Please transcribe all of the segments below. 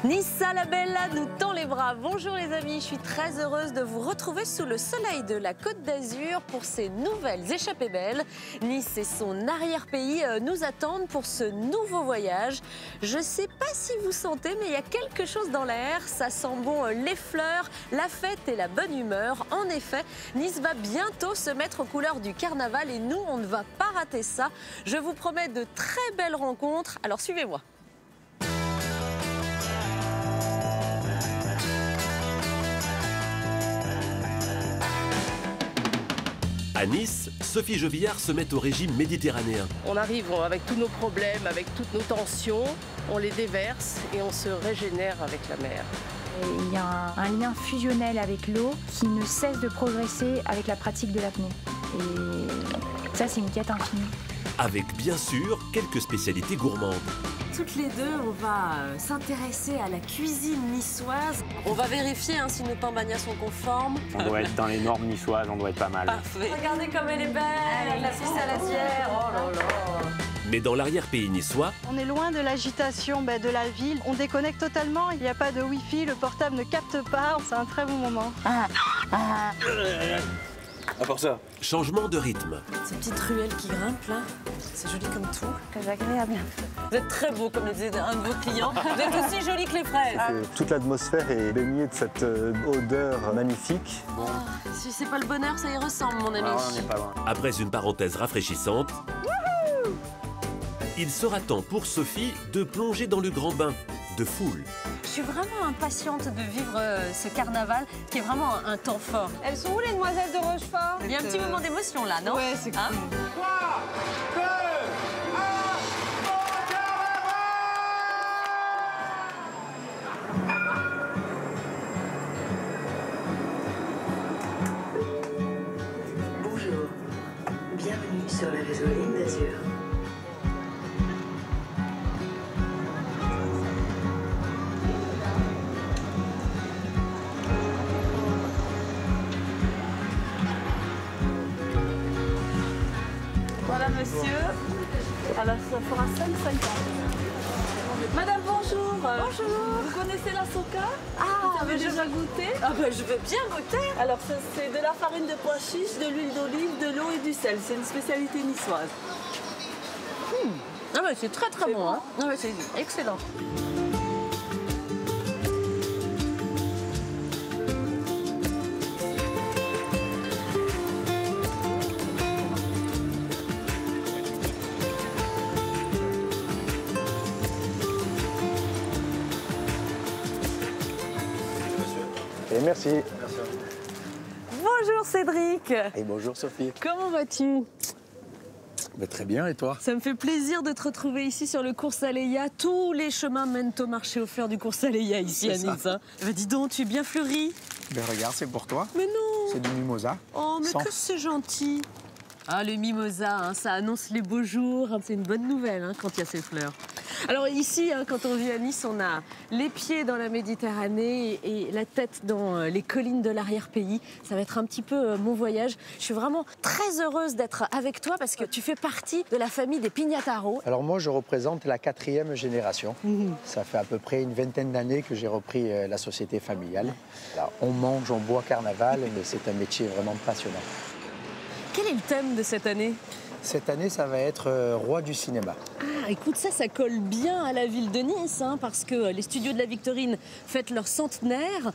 Nice à la bella nous tend les bras. Bonjour les amis, je suis très heureuse de vous retrouver sous le soleil de la Côte d'Azur pour ces nouvelles échappées belles. Nice et son arrière-pays nous attendent pour ce nouveau voyage. Je ne sais pas si vous sentez, mais il y a quelque chose dans l'air. Ça sent bon les fleurs, la fête et la bonne humeur. En effet, Nice va bientôt se mettre aux couleurs du carnaval et nous, on ne va pas rater ça. Je vous promets de très belles rencontres, alors suivez-moi. À Nice, Sophie Jovillard se met au régime méditerranéen. On arrive avec tous nos problèmes, avec toutes nos tensions, on les déverse et on se régénère avec la mer. Il y a un lien fusionnel avec l'eau qui ne cesse de progresser avec la pratique de l'apnée. Et ça, c'est une quête infinie. Avec bien sûr quelques spécialités gourmandes. Toutes les deux, on va s'intéresser à la cuisine niçoise. On va vérifier si nos pains bagnas sont conformes. On doit être dans les normes niçoises, on doit être pas mal. Parfait. Regardez comme elle est belle, la sauce saladière. Oh là là. Mais dans l'arrière-pays niçois, on est loin de l'agitation de la ville. On déconnecte totalement, il n'y a pas de wifi, le portable ne capte pas. C'est un très bon moment. À part ça. Changement de rythme. Ces petites ruelles qui grimpent là, c'est joli comme tout. Très agréable. Vous êtes très beau comme le disait un de vos clients. Vous êtes aussi joli que les fraises. Toute l'atmosphère est baignée de cette odeur magnifique. Si c'est pas le bonheur, ça y ressemble mon ami. On n'est pas loin. Après une parenthèse rafraîchissante, il sera temps pour Sophie de plonger dans le grand bain de foule. Je suis vraiment impatiente de vivre ce carnaval qui est vraiment un temps fort. Elles sont où les demoiselles de Rochefort? Il y a un petit moment d'émotion là, non? Ouais, c'est cool. Bonjour, bienvenue sur le réseau Ligne d'Azur. Voilà, monsieur. Alors, ça fera 5,50. Madame, bonjour. Bonjour. Vous connaissez la soca? Vous avez déjà goûté? Je veux bien goûter. Alors, c'est de la farine de pois chiche, de l'huile d'olive, de l'eau et du sel. C'est une spécialité niçoise. C'est très très bon. C'est excellent. Et merci. Bonjour Cédric. Et bonjour Sophie. Comment vas-tu? Très bien, et toi? Ça me fait plaisir de te retrouver ici sur le Cours Saléya. Tous les chemins mènent au marché offert du Cours Saléya ici à Nice. Dis donc, tu es bien fleuri. Regarde, c'est pour toi. Mais non. C'est du mimosa. Oh, mais que c'est gentil. Le mimosa, ça annonce les beaux jours. C'est une bonne nouvelle quand il y a ces fleurs. Alors ici, quand on vit à Nice, on a les pieds dans la Méditerranée et la tête dans les collines de l'arrière-pays. Ça va être un petit peu mon voyage. Je suis vraiment très heureuse d'être avec toi parce que tu fais partie de la famille des Pignataros. Alors moi, je représente la 4e génération. Ça fait à peu près une vingtaine d'années que j'ai repris la société familiale. Alors, on mange, on boit carnaval, mais c'est un métier vraiment passionnant. Quel est le thème de cette année? Cette année, ça va être roi du cinéma. Écoute, ça colle bien à la ville de Nice, parce que les studios de la Victorine fêtent leur centenaire.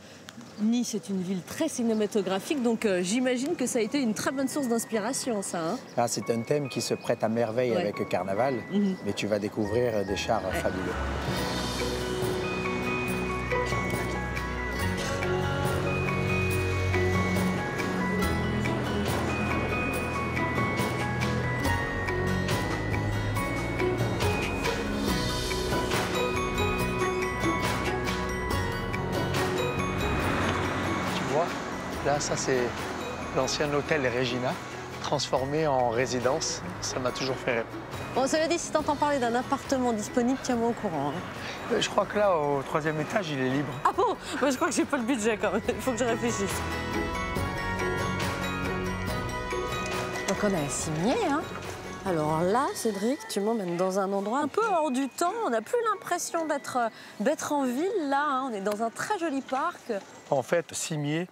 Nice est une ville très cinématographique, donc j'imagine que ça a été une très bonne source d'inspiration, ça. C'est un thème qui se prête à merveille avec le carnaval, mais tu vas découvrir des chars fabuleux. Là, ça c'est l'ancien hôtel Regina, transformé en résidence. Ça m'a toujours fait rêver. Bon, ça veut dire, si t'entends parler d'un appartement disponible, tiens-moi au courant. Je crois que là, au 3e étage, il est libre. Ah bon? Moi, je crois que j'ai pas le budget quand même. Il faut que je réfléchisse. Donc on a un cimier, Alors là, Cédric, tu m'emmènes dans un endroit un peu hors du temps. On n'a plus l'impression d'être en ville, là. Hein. On est dans un très joli parc. En fait, Cimiez,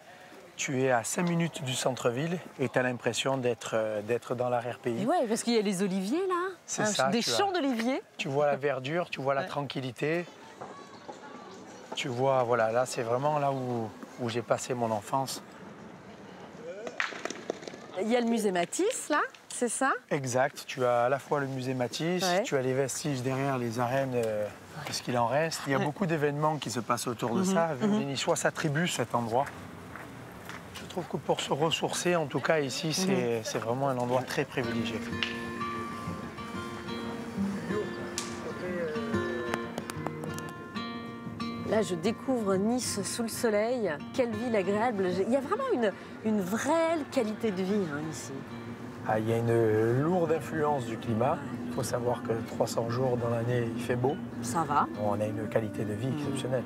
tu es à 5 minutes du centre-ville et tu as l'impression d'être dans l'arrière-pays. Oui, parce qu'il y a les oliviers, là. C'est ça. Des champs d'oliviers. Tu vois la verdure, tu vois la tranquillité. Tu vois, voilà, là, c'est vraiment là où j'ai passé mon enfance. Il y a le musée Matisse, là, c'est ça? Exact. Tu as à la fois le musée Matisse, tu as les vestiges derrière les arènes, parce qu'il en reste. Il y a beaucoup d'événements qui se passent autour de ça. Les Niçois s'attribuent cet endroit. Je trouve que pour se ressourcer, en tout cas ici, c'est vraiment un endroit très privilégié. Là, je découvre Nice sous le soleil. Quelle ville agréable. Il y a vraiment une vraie qualité de vie hein, ici. Ah, il y a une lourde influence du climat. Il faut savoir que 300 jours dans l'année, il fait beau. Ça va. On a une qualité de vie exceptionnelle.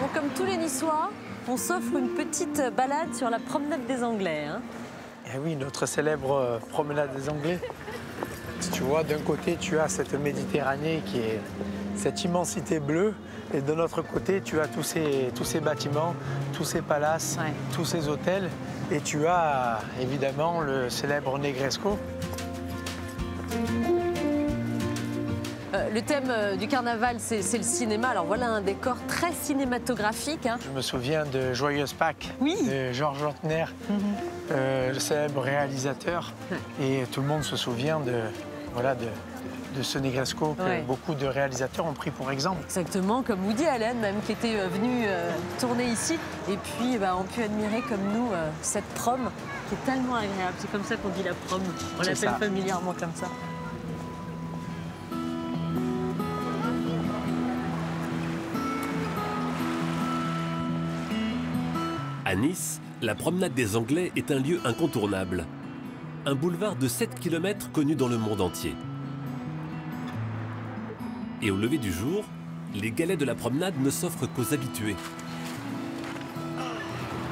Bon, comme tous les Niçois, on s'offre une petite balade sur la promenade des Anglais. Hein. Eh oui, notre célèbre promenade des Anglais. Tu vois, d'un côté, tu as cette Méditerranée qui est cette immensité bleue, et de l'autre côté, tu as tous ces bâtiments, tous ces palaces, tous ces hôtels, et tu as évidemment le célèbre Negresco. Le thème du carnaval, c'est le cinéma. Alors voilà un décor très cinématographique. Hein. Je me souviens de Joyeuse Pâques, de Georges Lautner, le célèbre réalisateur. Et tout le monde se souvient de ce Negresco que beaucoup de réalisateurs ont pris pour exemple. Exactement, comme Woody Allen même, qui était venu tourner ici. Et puis on pu admirer comme nous cette prom qui est tellement agréable. C'est comme ça qu'on dit la prom. On l'appelle familièrement comme ça. À Nice, la promenade des Anglais est un lieu incontournable. Un boulevard de 7 km connu dans le monde entier. Et au lever du jour, les galets de la promenade ne s'offrent qu'aux habitués.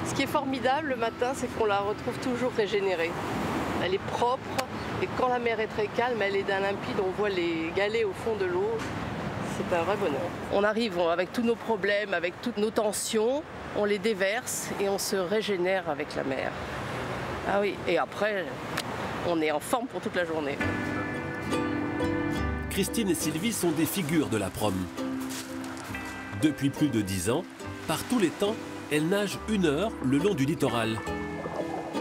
Ce qui est formidable le matin, c'est qu'on la retrouve toujours régénérée. Elle est propre et quand la mer est très calme, elle est d'un limpide, on voit les galets au fond de l'eau. C'est un vrai bonheur. On arrive avec tous nos problèmes, avec toutes nos tensions, on les déverse et on se régénère avec la mer. Ah oui, et après, on est en forme pour toute la journée. Christine et Sylvie sont des figures de la prom. Depuis plus de 10 ans, par tous les temps, elles nagent 1 heure le long du littoral.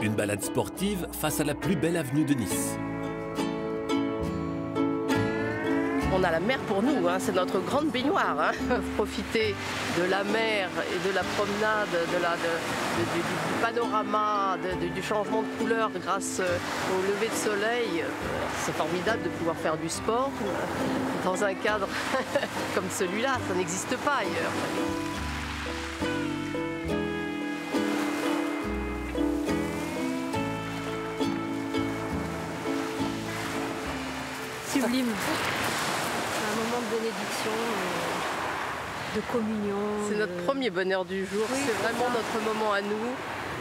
Une balade sportive face à la plus belle avenue de Nice. On a la mer pour nous, hein, c'est notre grande baignoire. Hein. Profiter de la mer et de la promenade, du panorama, du changement de couleur grâce au lever de soleil. C'est formidable de pouvoir faire du sport dans un cadre comme celui-là, ça n'existe pas ailleurs. Sublime. De bénédiction, de communion. C'est notre premier bonheur du jour, c'est vraiment notre moment à nous,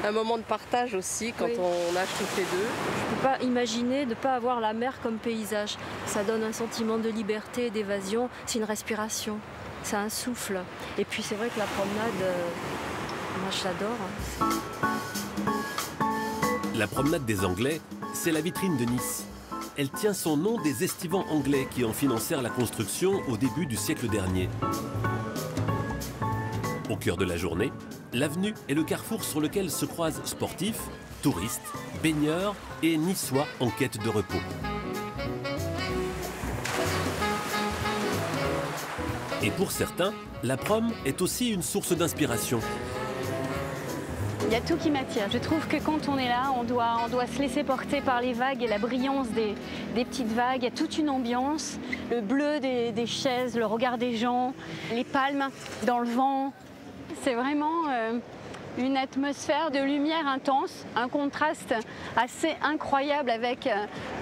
un moment de partage aussi quand on nage toutes les deux. Je ne peux pas imaginer de ne pas avoir la mer comme paysage. Ça donne un sentiment de liberté, d'évasion, c'est une respiration, c'est un souffle. Et puis c'est vrai que la promenade, moi je l'adore. La promenade des Anglais, c'est la vitrine de Nice. Elle tient son nom des estivants anglais qui en financèrent la construction au début du siècle dernier. Au cœur de la journée, l'avenue est le carrefour sur lequel se croisent sportifs, touristes, baigneurs et Niçois en quête de repos. Et pour certains, la prom est aussi une source d'inspiration. Il y a tout qui m'attire. Je trouve que quand on est là, on doit se laisser porter par les vagues et la brillance des petites vagues. Il y a toute une ambiance, le bleu des chaises, le regard des gens, les palmes dans le vent. C'est vraiment une atmosphère de lumière intense, un contraste assez incroyable avec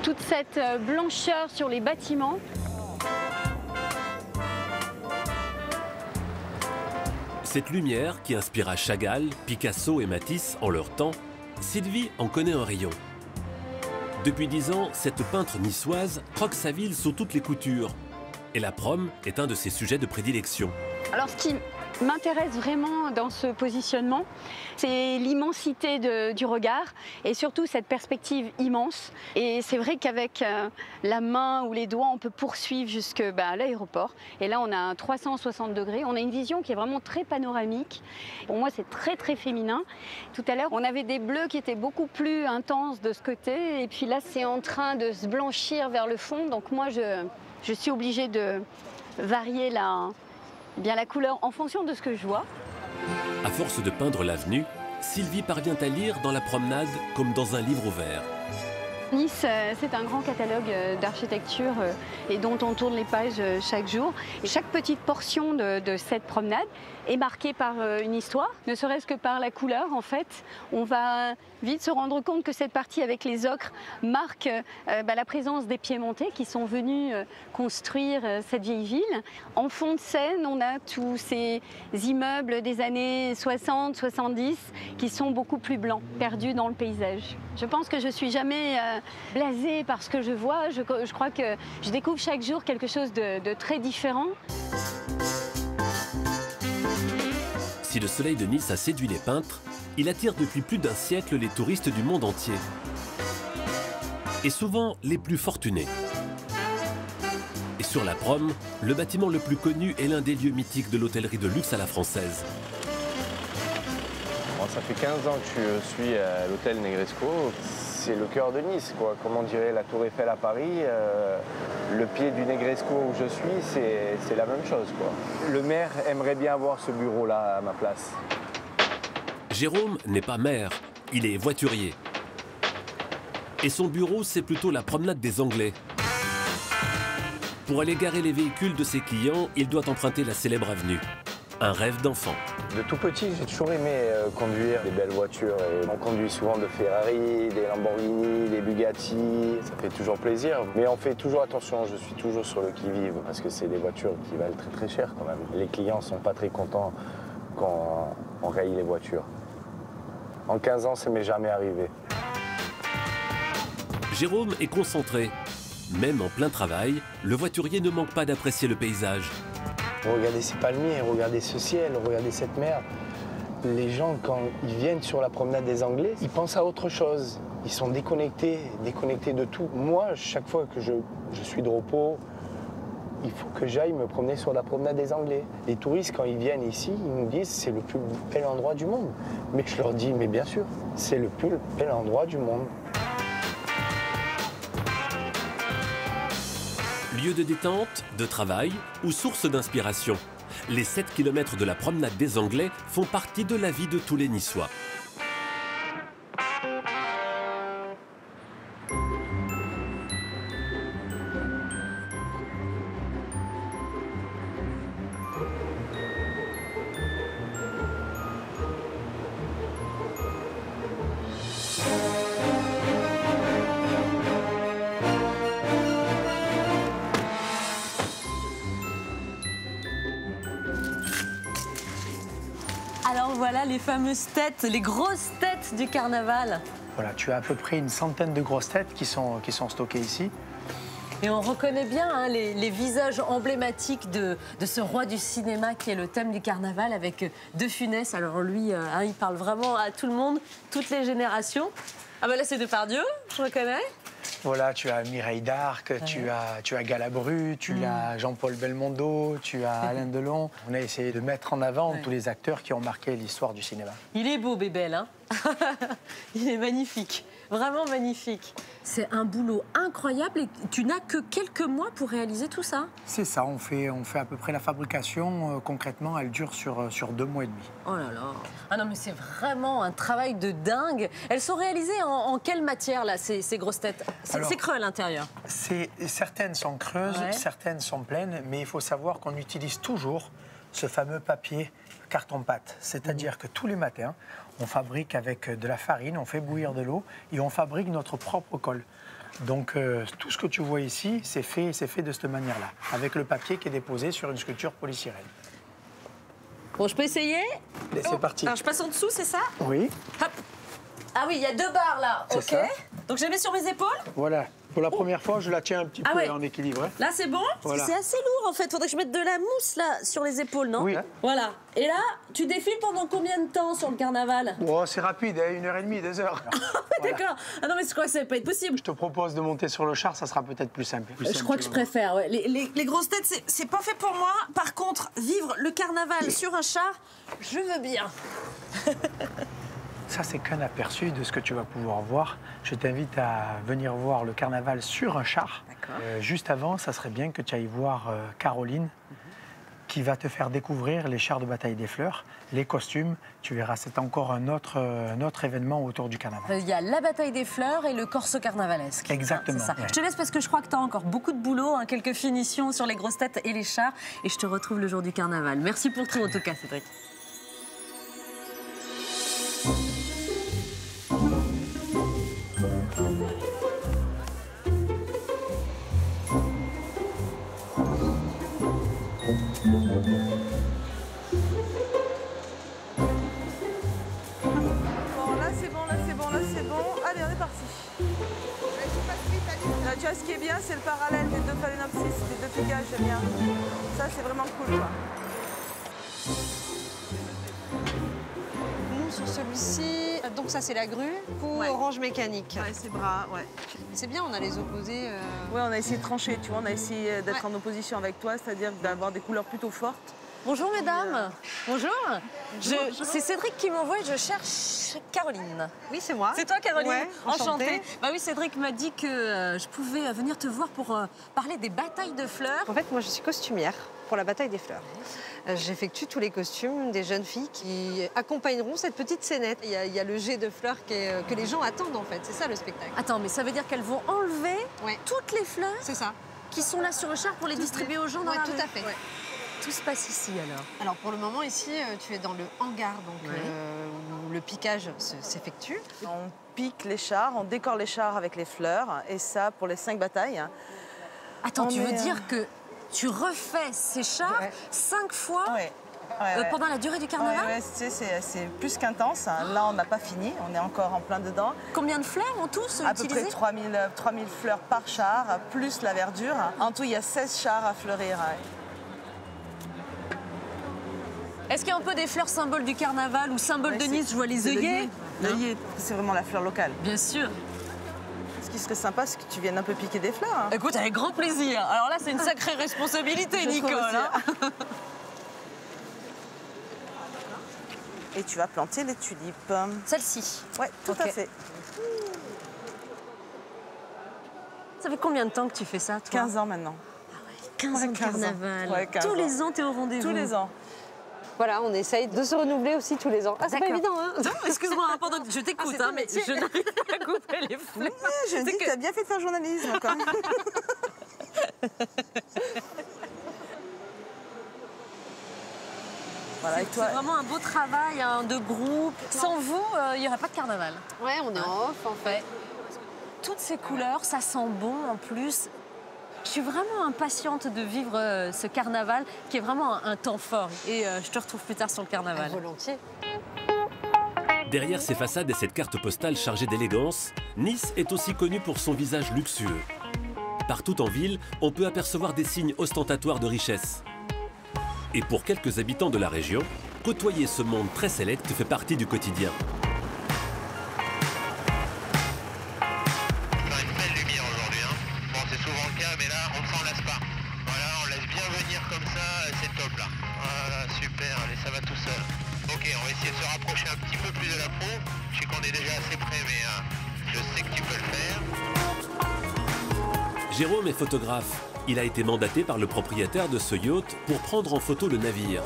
toute cette blancheur sur les bâtiments. Cette lumière qui inspira Chagall, Picasso et Matisse en leur temps, Sylvie en connaît un rayon. Depuis 10 ans, cette peintre niçoise croque sa ville sous toutes les coutures. Et la prom est un de ses sujets de prédilection. Alors ce qui m'intéresse vraiment dans ce positionnement, c'est l'immensité du regard et surtout cette perspective immense. Et c'est vrai qu'avec la main ou les doigts, on peut poursuivre jusqu'à l'aéroport. Et là, on a un 360 degrés. On a une vision qui est vraiment très panoramique. Pour moi, c'est très, très féminin. Tout à l'heure, on avait des bleus qui étaient beaucoup plus intenses de ce côté. Et puis là, c'est en train de se blanchir vers le fond. Donc moi, je suis obligée de varier la couleur en fonction de ce que je vois. À force de peindre l'avenue, Sylvie parvient à lire dans la promenade comme dans un livre ouvert. Nice, c'est un grand catalogue d'architecture et dont on tourne les pages chaque jour. Et chaque petite portion de cette promenade est marquée par une histoire, ne serait-ce que par la couleur en fait. On va vite se rendre compte que cette partie avec les ocres marque la présence des Piémontais qui sont venus construire cette vieille ville. En fond de scène, on a tous ces immeubles des années 60, 70 qui sont beaucoup plus blancs, perdus dans le paysage. Je pense que je ne suis jamais blasée par ce que je vois. Je crois que je découvre chaque jour quelque chose de très différent. Si le soleil de Nice a séduit les peintres, il attire depuis plus d'un siècle les touristes du monde entier. Et souvent les plus fortunés. Et sur la prom, le bâtiment le plus connu est l'un des lieux mythiques de l'hôtellerie de luxe à la française. Bon, ça fait 15 ans que je suis à l'hôtel Negresco. C'est le cœur de Nice, quoi. Comme on dirait la Tour Eiffel à Paris, le pied du Negresco où je suis, c'est la même chose, quoi. Le maire aimerait bien avoir ce bureau-là à ma place. Jérôme n'est pas maire, il est voiturier. Et son bureau, c'est plutôt la promenade des Anglais. Pour aller garer les véhicules de ses clients, il doit emprunter la célèbre avenue. Un rêve d'enfant. De tout petit, j'ai toujours aimé conduire des belles voitures. Et on conduit souvent de Ferrari, des Lamborghini, des Bugatti. Ça fait toujours plaisir. Mais on fait toujours attention, je suis toujours sur le qui-vive parce que c'est des voitures qui valent très très cher quand même. Les clients ne sont pas très contents quand on raye les voitures. En 15 ans, ça ne m'est jamais arrivé. Jérôme est concentré. Même en plein travail, le voiturier ne manque pas d'apprécier le paysage. Regardez ces palmiers, regardez ce ciel, regardez cette mer. Les gens, quand ils viennent sur la promenade des Anglais, ils pensent à autre chose. Ils sont déconnectés de tout. Moi, chaque fois que je suis de repos, il faut que j'aille me promener sur la promenade des Anglais. Les touristes, quand ils viennent ici, ils nous disent c'est le plus bel endroit du monde. Mais je leur dis, mais bien sûr, c'est le plus bel endroit du monde. Lieu de détente, de travail ou source d'inspiration, les 7 km de la promenade des Anglais font partie de la vie de tous les Niçois. Alors voilà les fameuses têtes, les grosses têtes du carnaval. Voilà, tu as à peu près une centaine de grosses têtes qui sont stockées ici. Et on reconnaît bien les visages emblématiques de ce roi du cinéma qui est le thème du carnaval avec De Funès. Alors lui, il parle vraiment à tout le monde, toutes les générations. Ah ben là c'est Depardieu, je reconnais. Voilà, tu as Mireille d'Arc, tu as Galabru, tu as Jean-Paul Belmondo, tu as Alain Delon. On a essayé de mettre en avant tous les acteurs qui ont marqué l'histoire du cinéma. Il est beau, Bébel, hein. Il est magnifique, vraiment magnifique. C'est un boulot incroyable et tu n'as que quelques mois pour réaliser tout ça. C'est ça, on fait à peu près la fabrication. Concrètement, elle dure sur 2 mois et demi. Oh là là. Ah non, mais c'est vraiment un travail de dingue. Elles sont réalisées en quelle matière, là, ces grosses têtes? C'est creux à l'intérieur. Certaines sont creuses, certaines sont pleines, mais il faut savoir qu'on utilise toujours ce fameux papier carton-pâte. C'est-à-dire que tous les matins, on fabrique avec de la farine, on fait bouillir de l'eau et on fabrique notre propre colle. Donc tout ce que tu vois ici, c'est fait de cette manière-là, avec le papier qui est déposé sur une sculpture polystyrène. Bon, je peux essayer? Allez, c'est parti. Alors, je passe en dessous, c'est ça? Oui. Hop. Ah oui, il y a 2 barres là. C'est OK. ça. Donc, je les mets sur mes épaules? Voilà. Pour la première fois, je la tiens un petit peu ouais. en équilibre. Hein. Là, c'est bon? Voilà. C'est assez lourd, en fait. Faudrait que je mette de la mousse, là, sur les épaules, non? Oui. Voilà. Et là, tu défiles pendant combien de temps sur le carnaval? Oh, c'est rapide, hein, 1h30, 2 heures. Voilà. D'accord. Ah non, mais je crois que ça va pas être possible. Je te propose de monter sur le char, ça sera peut-être plus simple. Je crois que je préfère. Ouais. Les grosses têtes, c'est pas fait pour moi. Par contre, vivre le carnaval sur un char, je veux bien. Ça, c'est qu'un aperçu de ce que tu vas pouvoir voir. Je t'invite à venir voir le carnaval sur un char. Juste avant, ça serait bien que tu ailles voir Caroline, qui va te faire découvrir les chars de bataille des fleurs, les costumes. Tu verras, c'est encore un autre événement autour du carnaval. Il y a la bataille des fleurs et le corso carnavalesque. Exactement. Ça. Ouais. Je te laisse parce que je crois que tu as encore beaucoup de boulot, hein, quelques finitions sur les grosses têtes et les chars. Et je te retrouve le jour du carnaval. Merci pour tout en tout cas, Cédric. Allez, on est parti. Là, tu vois, ce qui est bien, c'est le parallèle des 2 phalaenopsis, des 2 piquages, j'aime bien. Ça, c'est vraiment cool, quoi. Nous, sur celui-ci, donc ça, c'est la grue pour orange mécanique. Ouais, c'est bras, ouais. C'est bien, on a les opposés. Ouais, on a essayé de trancher, tu vois, on a essayé d'être en opposition avec toi, c'est-à-dire d'avoir des couleurs plutôt fortes. Bonjour mesdames. Bonjour. C'est Cédric qui m'envoie, je cherche Caroline. Oui, c'est moi. C'est toi Caroline. Ouais, enchantée. Bah oui, Cédric m'a dit que je pouvais venir te voir pour parler des batailles de fleurs. En fait, moi, je suis costumière pour la bataille des fleurs. J'effectue tous les costumes des jeunes filles qui accompagneront cette petite scénette. Il y a le jet de fleurs que les gens attendent, en fait. C'est ça, le spectacle. Attends, mais ça veut dire qu'elles vont enlever toutes les fleurs? C'est ça. Qui sont là sur le char pour les distribuer aux gens dans la rue? Tout à fait. Ouais. Tout se passe ici alors? Alors pour le moment ici, tu es dans le hangar donc, où le piquage s'effectue. On pique les chars, on décore les chars avec les fleurs et ça pour les 5 batailles. Attends, tu veux dire que tu refais ces chars 5 fois pendant la durée du carnaval? Ouais, c'est plus qu'intense. Là, on n'a pas fini, on est encore en plein dedans. Combien de fleurs ont tous à peu près 3000 fleurs par char, plus la verdure. En tout, il y a 16 chars à fleurir. Est-ce qu'il y a un peu des fleurs symboles du carnaval ou symboles de Nice? Je vois les œillets. L'œillet, c'est vraiment la fleur locale. Bien sûr. Ce qui serait sympa, c'est que tu viennes un peu piquer des fleurs. Hein. Écoute, avec grand plaisir. Alors là, c'est une sacrée responsabilité, Nicole. Hein. Et tu vas planter les tulipes. Celle-ci? Oui, tout à fait. Ça fait combien de temps que tu fais ça, toi? 15 ans maintenant. Ah ouais, 15 ans de carnaval. Ouais, 15 tous ans. les ans, tu es au rendez-vous? Tous les ans. Voilà, on essaye de se renouveler aussi tous les ans. Ah, c'est pas évident, hein? Non, excuse-moi, pendant que je t'écoute, mais je n'arrive pas à couper les fleurs. Je me dis que tu as bien fait de faire journalisme, quand même. Voilà, c'est vraiment un beau travail hein, de groupe. Sans vous, il n'y aurait pas de carnaval. Ouais, on est en off, en fait. Toutes ces couleurs, ça sent bon en plus. Je suis vraiment impatiente de vivre ce carnaval qui est vraiment un temps fort. Et je te retrouve plus tard sur le carnaval. Volontiers. Derrière ces façades et cette carte postale chargée d'élégance, Nice est aussi connue pour son visage luxueux. Partout en ville, on peut apercevoir des signes ostentatoires de richesse. Et pour quelques habitants de la région, côtoyer ce monde très sélect fait partie du quotidien. Jérôme est photographe. Il a été mandaté par le propriétaire de ce yacht pour prendre en photo le navire.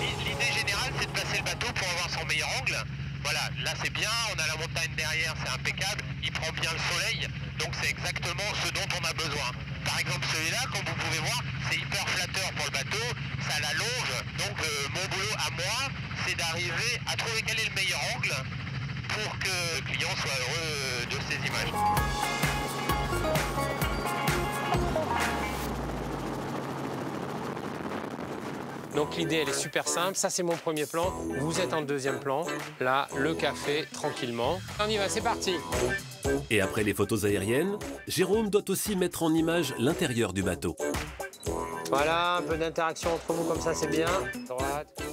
L'idée générale, c'est de placer le bateau pour avoir son meilleur angle. Voilà, là c'est bien, on a la montagne derrière, c'est impeccable. Il prend bien le soleil, donc c'est exactement ce dont on a besoin. Par exemple, celui-là, comme vous pouvez voir, c'est hyper flatteur pour le bateau, ça l'allonge. Donc mon boulot à moi, c'est d'arriver à trouver quel est le meilleur angle pour que le client soit heureux de ces images. Donc l'idée, elle est super simple. Ça, c'est mon premier plan. Vous êtes en deuxième plan. Là, le café, tranquillement. On y va, c'est parti. Et après les photos aériennes, Jérôme doit aussi mettre en image l'intérieur du bateau. Voilà, un peu d'interaction entre vous, comme ça, c'est bien.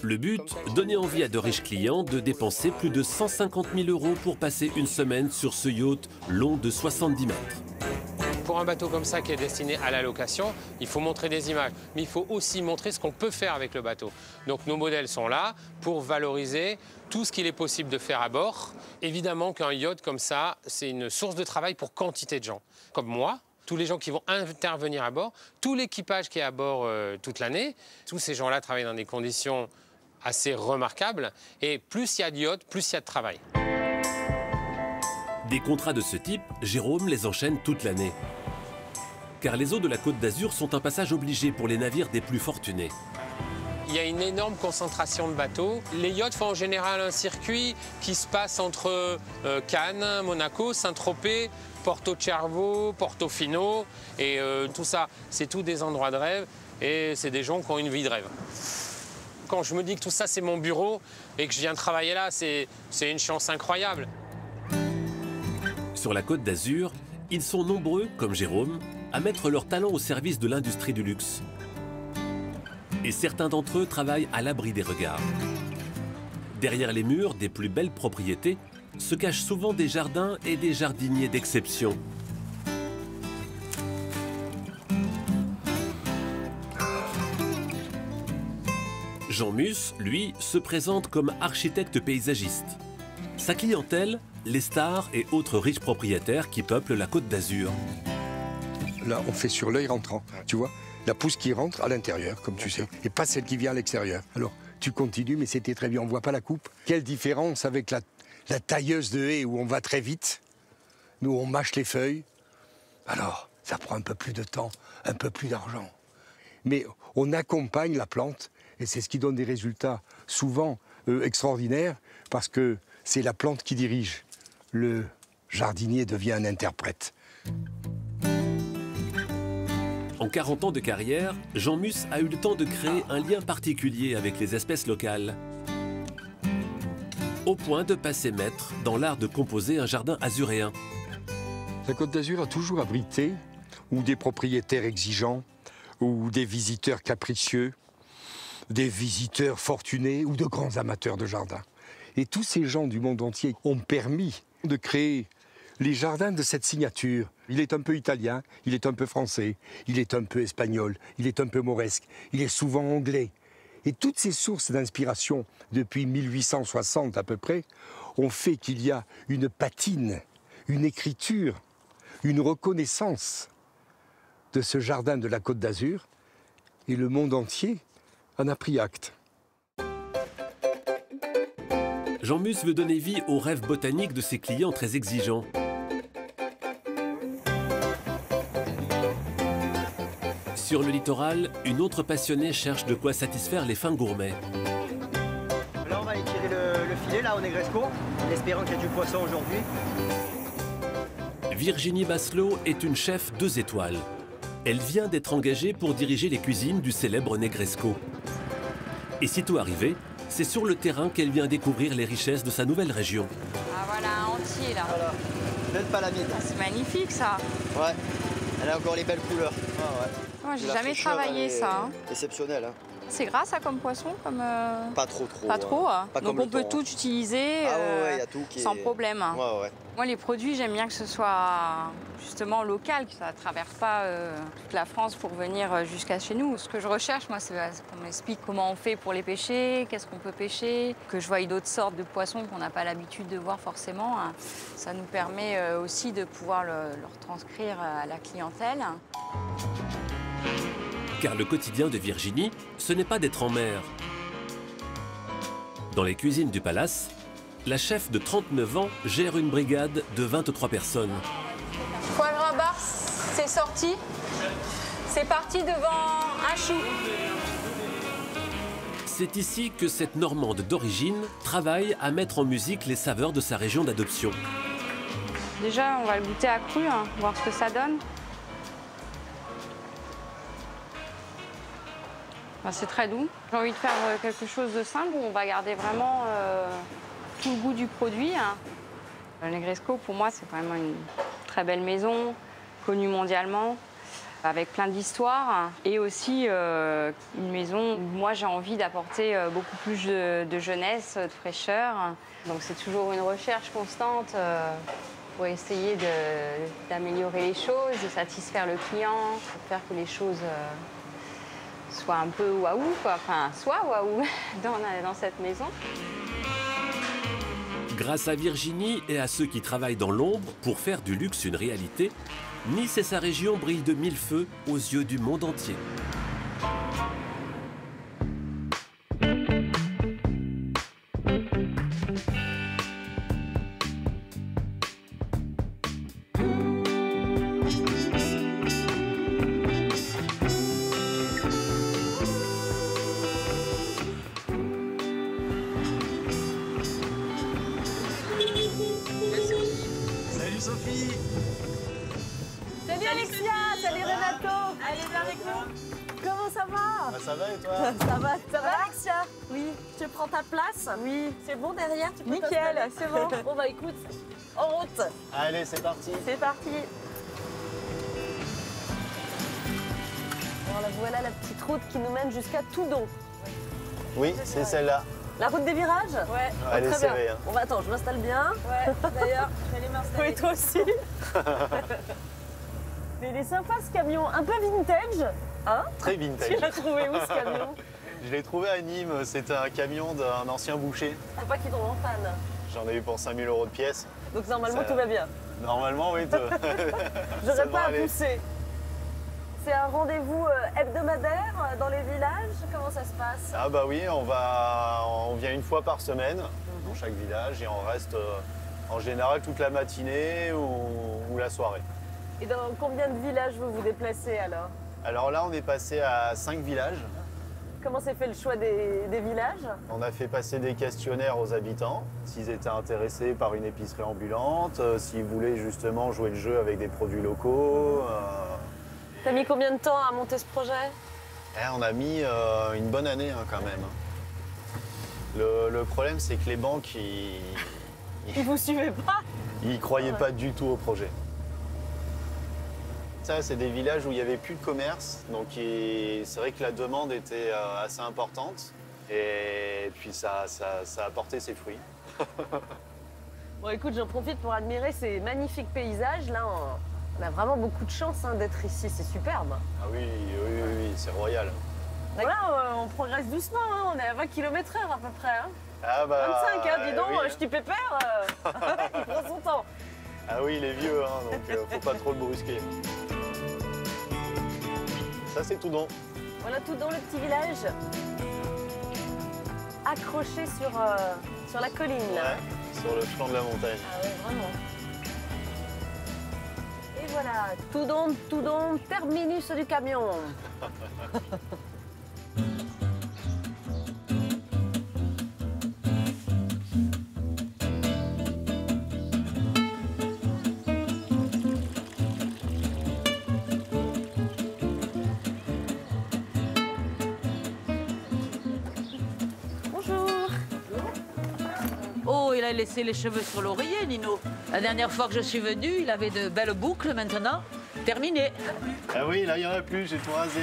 Le but, donner envie à de riches clients de dépenser plus de 150 000 € pour passer une semaine sur ce yacht long de 70 mètres. Pour un bateau comme ça qui est destiné à la location, il faut montrer des images, mais il faut aussi montrer ce qu'on peut faire avec le bateau. Donc nos modèles sont là pour valoriser tout ce qu'il est possible de faire à bord. Évidemment qu'un yacht comme ça, c'est une source de travail pour quantité de gens. Comme moi, tous les gens qui vont intervenir à bord, tout l'équipage qui est à bord toute l'année, tous ces gens-là travaillent dans des conditions assez remarquables. Et plus il y a de yachts, plus il y a de travail. Des contrats de ce type, Jérôme les enchaîne toute l'année. Car les eaux de la Côte d'Azur sont un passage obligé pour les navires des plus fortunés. Il y a une énorme concentration de bateaux. Les yachts font en général un circuit qui se passe entre Cannes, Monaco, Saint-Tropez, Porto-Cervo, Portofino. Et tout ça, c'est tous des endroits de rêve et c'est des gens qui ont une vie de rêve. Quand je me dis que tout ça, c'est mon bureau et que je viens travailler là, c'est une chance incroyable. Sur la Côte d'Azur, ils sont nombreux, comme Jérôme, à mettre leur talent au service de l'industrie du luxe. Et certains d'entre eux travaillent à l'abri des regards. Derrière les murs des plus belles propriétés se cachent souvent des jardins et des jardiniers d'exception. Jean Mus, lui, se présente comme architecte paysagiste. Sa clientèle, les stars et autres riches propriétaires qui peuplent la Côte d'Azur. Là, on fait sur l'œil rentrant, tu vois, la pousse qui rentre à l'intérieur, comme tu sais, et pas celle qui vient à l'extérieur. Alors, tu continues, mais c'était très bien, on voit pas la coupe. Quelle différence avec la tailleuse de haies où on va très vite. Nous, on mâche les feuilles. Alors, ça prend un peu plus de temps, un peu plus d'argent. Mais on accompagne la plante, et c'est ce qui donne des résultats souvent extraordinaires, parce que c'est la plante qui dirige. Le jardinier devient un interprète. En 40 ans de carrière, Jean Mus a eu le temps de créer un lien particulier avec les espèces locales. Au point de passer maître dans l'art de composer un jardin azuréen. La Côte d'Azur a toujours abrité ou des propriétaires exigeants, ou des visiteurs capricieux, des visiteurs fortunés ou de grands amateurs de jardin. Et tous ces gens du monde entier ont permis de créer les jardins de cette signature. Il est un peu italien, il est un peu français, il est un peu espagnol, il est un peu mauresque, il est souvent anglais. Et toutes ces sources d'inspiration, depuis 1860 à peu près, ont fait qu'il y a une patine, une écriture, une reconnaissance de ce jardin de la Côte d'Azur. Et le monde entier en a pris acte. Jean Mus veut donner vie aux rêves botaniques de ses clients très exigeants. Sur le littoral, une autre passionnée cherche de quoi satisfaire les fins gourmets. Là, on va aller tirer le filet là au Negresco, en espérant qu'il y a du poisson aujourd'hui. Virginie Basselot est une chef 2 étoiles. Elle vient d'être engagée pour diriger les cuisines du célèbre Negresco. Et sitôt arrivée, c'est sur le terrain qu'elle vient découvrir les richesses de sa nouvelle région. Ah voilà, un entier là. Voilà, belle palamide. Ah, c'est magnifique ça. Ouais, elle a encore les belles couleurs. Ah, ouais. Moi j'ai jamais travaillé ça. Hein. Exceptionnel. Hein. C'est gras ça comme poisson comme Pas trop. Pas trop. Pas donc on peut tout utiliser ouais, y a tout qui sans problème. Ouais, ouais. Moi les produits j'aime bien que ce soit justement local, que ça ne traverse pas toute la France pour venir jusqu'à chez nous. Ce que je recherche moi c'est qu'on m'explique comment on fait pour les pêcher, qu'est-ce qu'on peut pêcher, que je voie d'autres sortes de poissons qu'on n'a pas l'habitude de voir forcément. Ça nous permet aussi de pouvoir le retranscrire à la clientèle. Car le quotidien de Virginie, ce n'est pas d'être en mer. Dans les cuisines du palace, la chef de 39 ans gère une brigade de 23 personnes. Foie gras barse, c'est sorti. C'est parti devant un chou. C'est ici que cette Normande d'origine travaille à mettre en musique les saveurs de sa région d'adoption. Déjà, on va le goûter à cru, voir ce que ça donne. C'est très doux. J'ai envie de faire quelque chose de simple où on va garder vraiment tout le goût du produit. Le Negresco, pour moi, c'est vraiment une très belle maison, connue mondialement, avec plein d'histoires. Et aussi une maison où moi, j'ai envie d'apporter beaucoup plus de jeunesse, de fraîcheur. Donc c'est toujours une recherche constante pour essayer d'améliorer les choses, de satisfaire le client, pour faire que les choses soient un peu waouh, quoi. Enfin, soit waouh dans cette maison. Grâce à Virginie et à ceux qui travaillent dans l'ombre pour faire du luxe une réalité, Nice et sa région brillent de mille feux aux yeux du monde entier. Salut Sophie. Salut Alexia, salut Renato. Allez, viens avec nous. Comment ça va? Bah, ça va et toi? Ça va Alexia? Oui. Je prends ta place? Oui. C'est bon derrière? Tu peux Nickel, c'est bon. Bon bah écoute, en route. Allez, c'est parti. C'est parti. Alors voilà la petite route qui nous mène jusqu'à Toudon. Oui, c'est celle-là. La route des virages? Ouais. Elle est très bien. serrée. Hein. Bon bah attends, je m'installe bien. Ouais, d'ailleurs, je vais aller m'installer. Oui, toi aussi. Mais il est sympa ce camion, un peu vintage. Hein? Très vintage. Tu l'as trouvé où ce camion? Je l'ai trouvé à Nîmes, c'était un camion d'un ancien boucher. Faut pas qu'il tombe en panne. J'en ai eu pour 5 000 € de pièce. Donc normalement Ça- tout va bien. Normalement, oui. J'aurais pas à pousser. C'est un rendez-vous hebdomadaire dans les villages? Comment ça se passe? Ah bah oui, on vient une fois par semaine dans chaque village et on reste en général toute la matinée ou la soirée. Et dans combien de villages vous vous déplacez alors? Alors là, on est passé à 5 villages. Comment s'est fait le choix des villages? On a fait passer des questionnaires aux habitants, s'ils étaient intéressés par une épicerie ambulante, s'ils voulaient justement jouer le jeu avec des produits locaux. T'as mis combien de temps à monter ce projet? On a mis une bonne année hein, quand même. Le problème, c'est que les banques, Ils vous suivaient pas? ils croyaient pas du tout au projet. Ça, c'est des villages où il n'y avait plus de commerce, donc c'est vrai que la demande était assez importante. Et puis ça a porté ses fruits. Bon écoute, j'en profite pour admirer ces magnifiques paysages. Là, on a vraiment beaucoup de chance hein, d'être ici, c'est superbe. Ah oui, c'est royal. Voilà, on progresse doucement, hein. On est à 20 km/h à peu près. Hein. Ah bah, 25, hein, dis donc, oui. je t'y pépère, il prend son temps. Ah oui, il est vieux, hein, donc faut pas trop le brusquer. Ça, c'est Toudon. Voilà Toudon, le petit village. Accroché sur la colline. Là. Ouais, sur le flanc de la montagne. Ah ouais, vraiment. Et voilà, Toudon, terminus du camion. Oh, il a laissé les cheveux sur l'oreiller, Nino. La dernière fois que je suis venue, il avait de belles boucles. Maintenant, terminé. Ah oui, là, il n'y en a plus, j'ai tout rasé.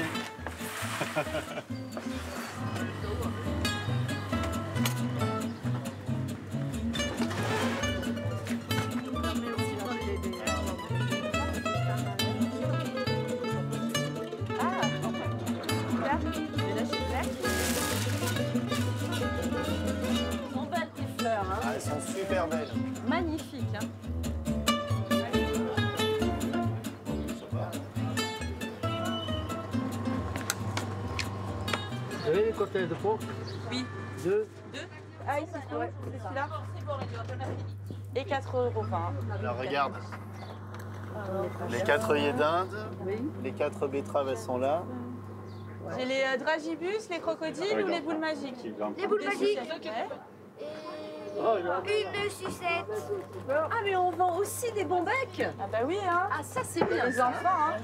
Ah, elles sont super belles. Magnifique. Hein. Vous avez les côtelettes de porc? Oui. Deux. Ah, ici, ouais, c'est celui-là. Et 4 €. Enfin, Alors regarde, les 4 œillets d'Inde, les 4 betteraves, elles sont là. J'ai les dragibus, les crocodiles ou les boules magiques? Les boules magiques. Ouais. Oh, Une sucette. Ah, mais on vend aussi des bons becs. Ah bah oui, hein. Ah, ça c'est bien. Les enfants, hein.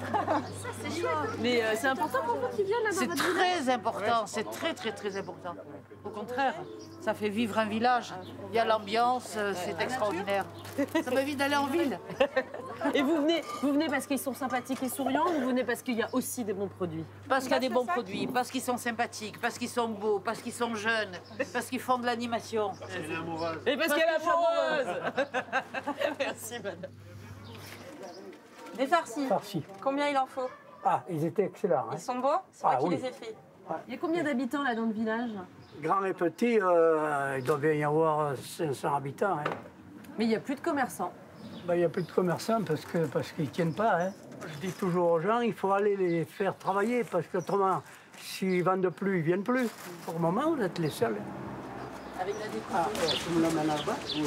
Ça c'est chouette. Mais c'est important pour vous qui viennent là dans C'est votre très village. important, c'est très important. Au contraire, ça fait vivre un village. Il y a l'ambiance, c'est extraordinaire. Ça m'évite d'aller en ville. Et vous venez parce qu'ils sont sympathiques et souriants ou vous venez parce qu'il y a aussi des bons produits? Parce qu'il y a des bons produits, parce qu'ils sont sympathiques, parce qu'ils sont beaux, parce qu'ils sont jeunes, parce qu'ils font de l'animation. Et parce qu'elle est amoureuse. Merci madame. Des farcis. Farcis. Combien il en faut? Ah, ils étaient excellents. Hein. Ils sont beaux? C'est moi qui oui. les ai faits. Il y a combien d'habitants là dans le village? Grands et petits, il doit bien y avoir 500 habitants. Hein. Mais il n'y a plus de commerçants. Ben, il n'y a plus de commerçants parce qu'ils ne tiennent pas. Hein. Je dis toujours aux gens, il faut aller les faire travailler parce qu'autrement, s'ils ne vendent plus, ils ne viennent plus. Pour le moment, vous êtes les seuls. Avec la découpe. Ah, tu me l'emmènes là-bas? Oui.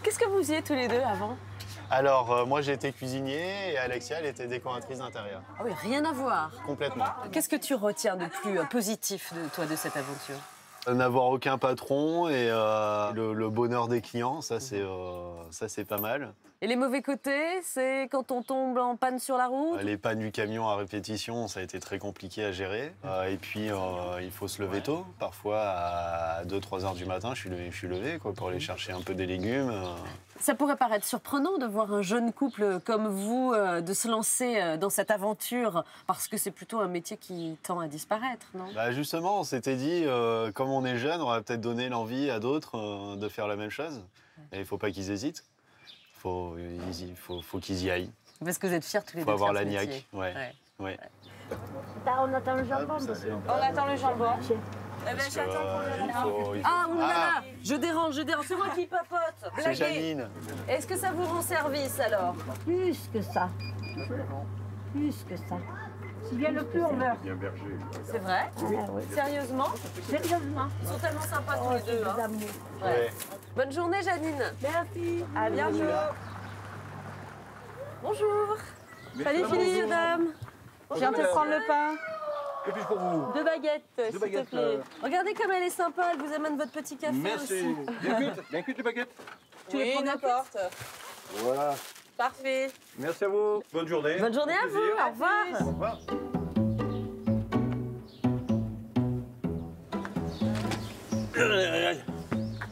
Qu'est-ce que vous faisiez tous les deux avant? Alors, moi j'ai été cuisinier et Alexia, elle était décoratrice d'intérieur. Ah oui, rien à voir. Complètement. Qu'est-ce que tu retiens de plus positif de toi de cette aventure? N'avoir aucun patron et le bonheur des clients, ça c'est pas mal. Et les mauvais côtés, c'est quand on tombe en panne sur la route? Les pannes du camion à répétition, ça a été très compliqué à gérer. Et puis, il faut se lever tôt. Parfois, à 2-3 heures du matin, je suis levé quoi, pour aller chercher un peu des légumes. Ça pourrait paraître surprenant de voir un jeune couple comme vous de se lancer dans cette aventure, parce que c'est plutôt un métier qui tend à disparaître, non? Bah justement, on s'était dit, comme on est jeune, on va peut-être donner l'envie à d'autres de faire la même chose. Et il ne faut pas qu'ils hésitent. Faut qu'ils y aillent. Parce que vous êtes fiers tous les deux. Il faut avoir de faire la ce niaque. métier. Ouais. On attend le jambon. On attend le jambon. Eh ben, Ah, oulala, je dérange, c'est moi qui papote. C'est Blaguez. Janine. Est-ce que ça vous rend service alors? Plus que ça. Plus que ça. Si bien le plus on meurt. C'est vrai? Sérieusement? Sérieusement. Ils sont tellement sympas tous les deux. Hein. Ouais. Bonne journée, Janine. Merci. À bientôt. Bonjour. Salut Philippe, madame. Je viens te prendre le pain. Et puis pour vous. 2 baguettes, s'il te plaît. Regardez comme elle est sympa, elle vous amène votre petit café aussi. Bien cuite les baguettes. Tu les prends n'importe. Voilà. Parfait. Merci à vous. Bonne journée. Bonne journée à vous. Au revoir. Au revoir.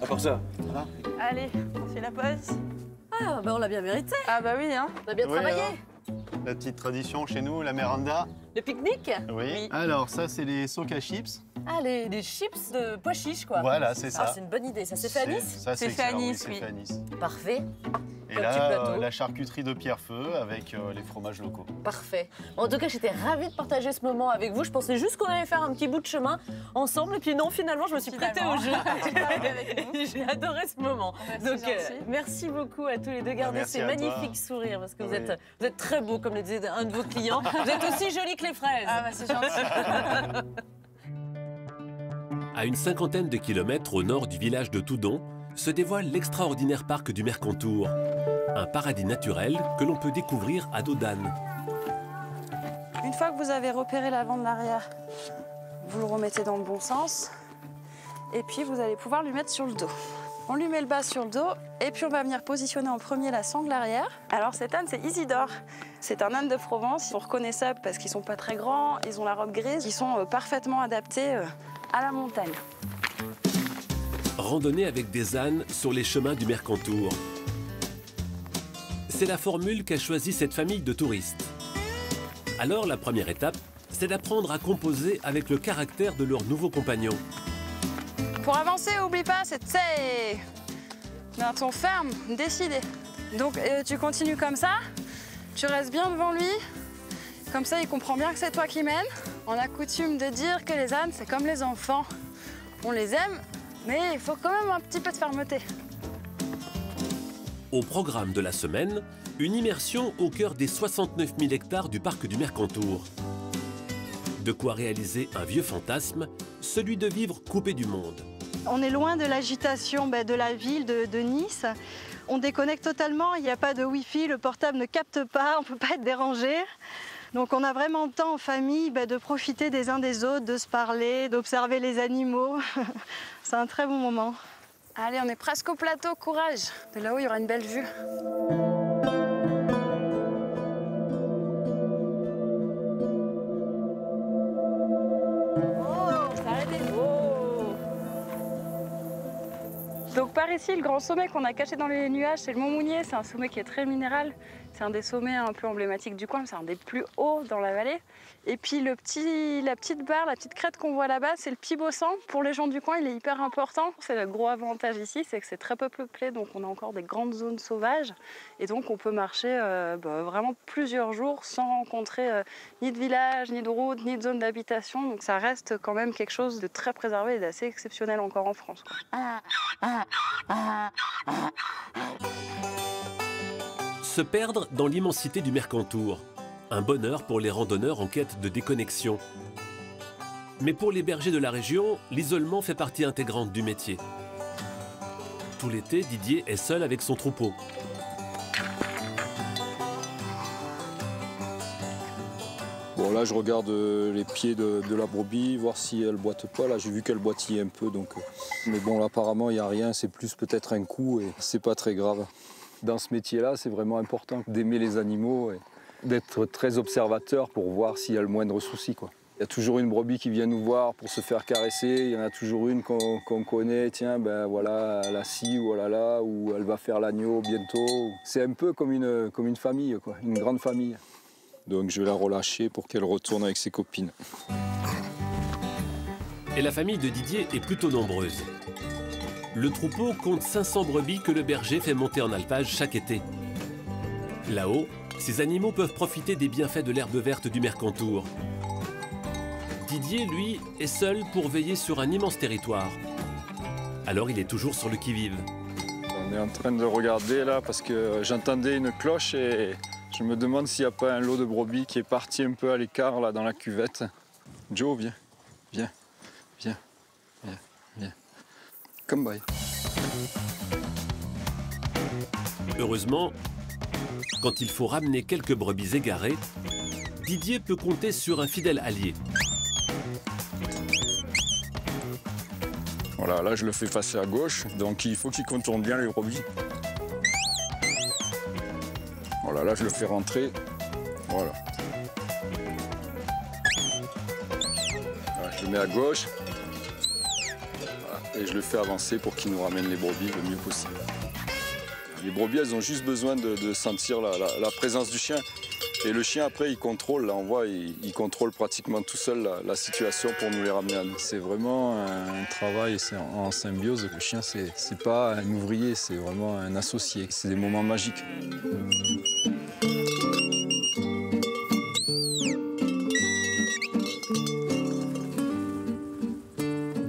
À part ça. Allez, on fait la pause. Ah, bah on l'a bien mérité. Ah bah oui, hein. On a bien Oui, travaillé. La petite tradition chez nous, la méranda. Le pique-nique? Oui. Alors ça, c'est les soca chips. Ah, les chips de pois chiches, quoi. Voilà, c'est ça. Ah, c'est une bonne idée. Ça s'est fait à Nice? Ça, c'est fait à excellent, Nice, oui. C'est fait à Nice. Parfait. Et Le petit là, plateau. la charcuterie de Pierrefeu avec les fromages locaux. Parfait. En tout cas, j'étais ravie de partager ce moment avec vous. Je pensais juste qu'on allait faire un petit bout de chemin ensemble. Et puis non, finalement, je me suis prêtée au jeu. J'ai adoré ce moment. Donc, merci beaucoup à tous les deux. Gardez Merci ces à toi. magnifiques sourires parce que Oui. vous êtes très beaux, comme le disait un de vos clients. Vous êtes aussi jolis que les fraises. Ah bah c'est gentil. À une cinquantaine de kilomètres au nord du village de Toudon, se dévoile l'extraordinaire parc du Mercantour. Un paradis naturel que l'on peut découvrir à dos d'âne. Une fois que vous avez repéré l'avant de l'arrière, vous le remettez dans le bon sens. Et puis vous allez pouvoir lui mettre sur le dos. On lui met le bas sur le dos et puis on va venir positionner en premier la sangle arrière. Alors cet âne, c'est Isidore. C'est un âne de Provence. Ils sont reconnaissables parce qu'ils sont pas très grands, ils ont la robe grise, ils sont parfaitement adaptés à la montagne. Randonnée avec des ânes sur les chemins du Mercantour. C'est la formule qu'a choisie cette famille de touristes. Alors la première étape, c'est d'apprendre à composer avec le caractère de leur nouveau compagnon. Pour avancer, oublie pas, c'est tse d'un ton ferme, décidé. Donc tu continues comme ça, tu restes bien devant lui, comme ça il comprend bien que c'est toi qui mènes. On a coutume de dire que les ânes, c'est comme les enfants. On les aime, mais il faut quand même un petit peu de fermeté. Au programme de la semaine, une immersion au cœur des 69 000 hectares du parc du Mercantour. De quoi réaliser un vieux fantasme, celui de vivre coupé du monde. On est loin de l'agitation de la ville de Nice. On déconnecte totalement, il n'y a pas de Wi-Fi, le portable ne capte pas, on ne peut pas être dérangé. Donc on a vraiment le temps en famille de profiter des uns des autres, de se parler, d'observer les animaux. C'est un très bon moment. Allez, on est presque au plateau, courage. De là-haut, il y aura une belle vue. Donc par ici, le grand sommet qu'on a caché dans les nuages, c'est le Mont Mounier. C'est un sommet qui est très minéral. C'est un des sommets un peu emblématiques du coin, c'est un des plus hauts dans la vallée. Et puis la petite barre, la petite crête qu'on voit là-bas, c'est le Pied Baussan. Pour les gens du coin, il est hyper important. C'est le gros avantage ici, c'est que c'est très peu peuplé, donc on a encore des grandes zones sauvages. Et donc on peut marcher vraiment plusieurs jours sans rencontrer ni de village, ni de route, ni de zone d'habitation. Donc ça reste quand même quelque chose de très préservé et d'assez exceptionnel encore en France, quoi. Se perdre dans l'immensité du Mercantour. Un bonheur pour les randonneurs en quête de déconnexion. Mais pour les bergers de la région, l'isolement fait partie intégrante du métier. Tout l'été, Didier est seul avec son troupeau. Bon, là je regarde les pieds de la brebis, voir si elle boite pas. Là j'ai vu qu'elle boitillait un peu, donc. Mais bon, là, apparemment il n'y a rien, c'est plus peut-être un coup et c'est pas très grave. Dans ce métier-là, c'est vraiment important d'aimer les animaux et d'être très observateur pour voir s'il y a le moindre souci, quoi. Il y a toujours une brebis qui vient nous voir pour se faire caresser. Il y en a toujours une qu'on connaît. Tiens, ben voilà, elle a ci ou elle a là, ou elle va faire l'agneau bientôt. C'est un peu comme une famille, quoi, une grande famille. Donc je vais la relâcher pour qu'elle retourne avec ses copines. Et la famille de Didier est plutôt nombreuse. Le troupeau compte 500 brebis que le berger fait monter en alpage chaque été. Là-haut, ces animaux peuvent profiter des bienfaits de l'herbe verte du Mercantour. Didier, lui, est seul pour veiller sur un immense territoire. Alors il est toujours sur le qui-vive. On est en train de regarder là parce que j'entendais une cloche et je me demande s'il n'y a pas un lot de brebis qui est parti un peu à l'écart là dans la cuvette. Joe, viens, viens, viens, viens, viens. Come by. Heureusement, quand il faut ramener quelques brebis égarées, Didier peut compter sur un fidèle allié. Voilà, là je le fais passer à gauche, donc il faut qu'il contourne bien les brebis. Voilà, là je le fais rentrer. Voilà. Voilà, je le mets à gauche. Voilà, et je le fais avancer pour qu'il nous ramène les brebis le mieux possible. Les brebis, elles ont juste besoin de sentir la présence du chien. Et le chien, après, il contrôle. Là, on voit, il contrôle pratiquement tout seul la situation pour nous les ramener à nous. C'est vraiment un travail en symbiose. Le chien, c'est pas un ouvrier, c'est vraiment un associé. C'est des moments magiques.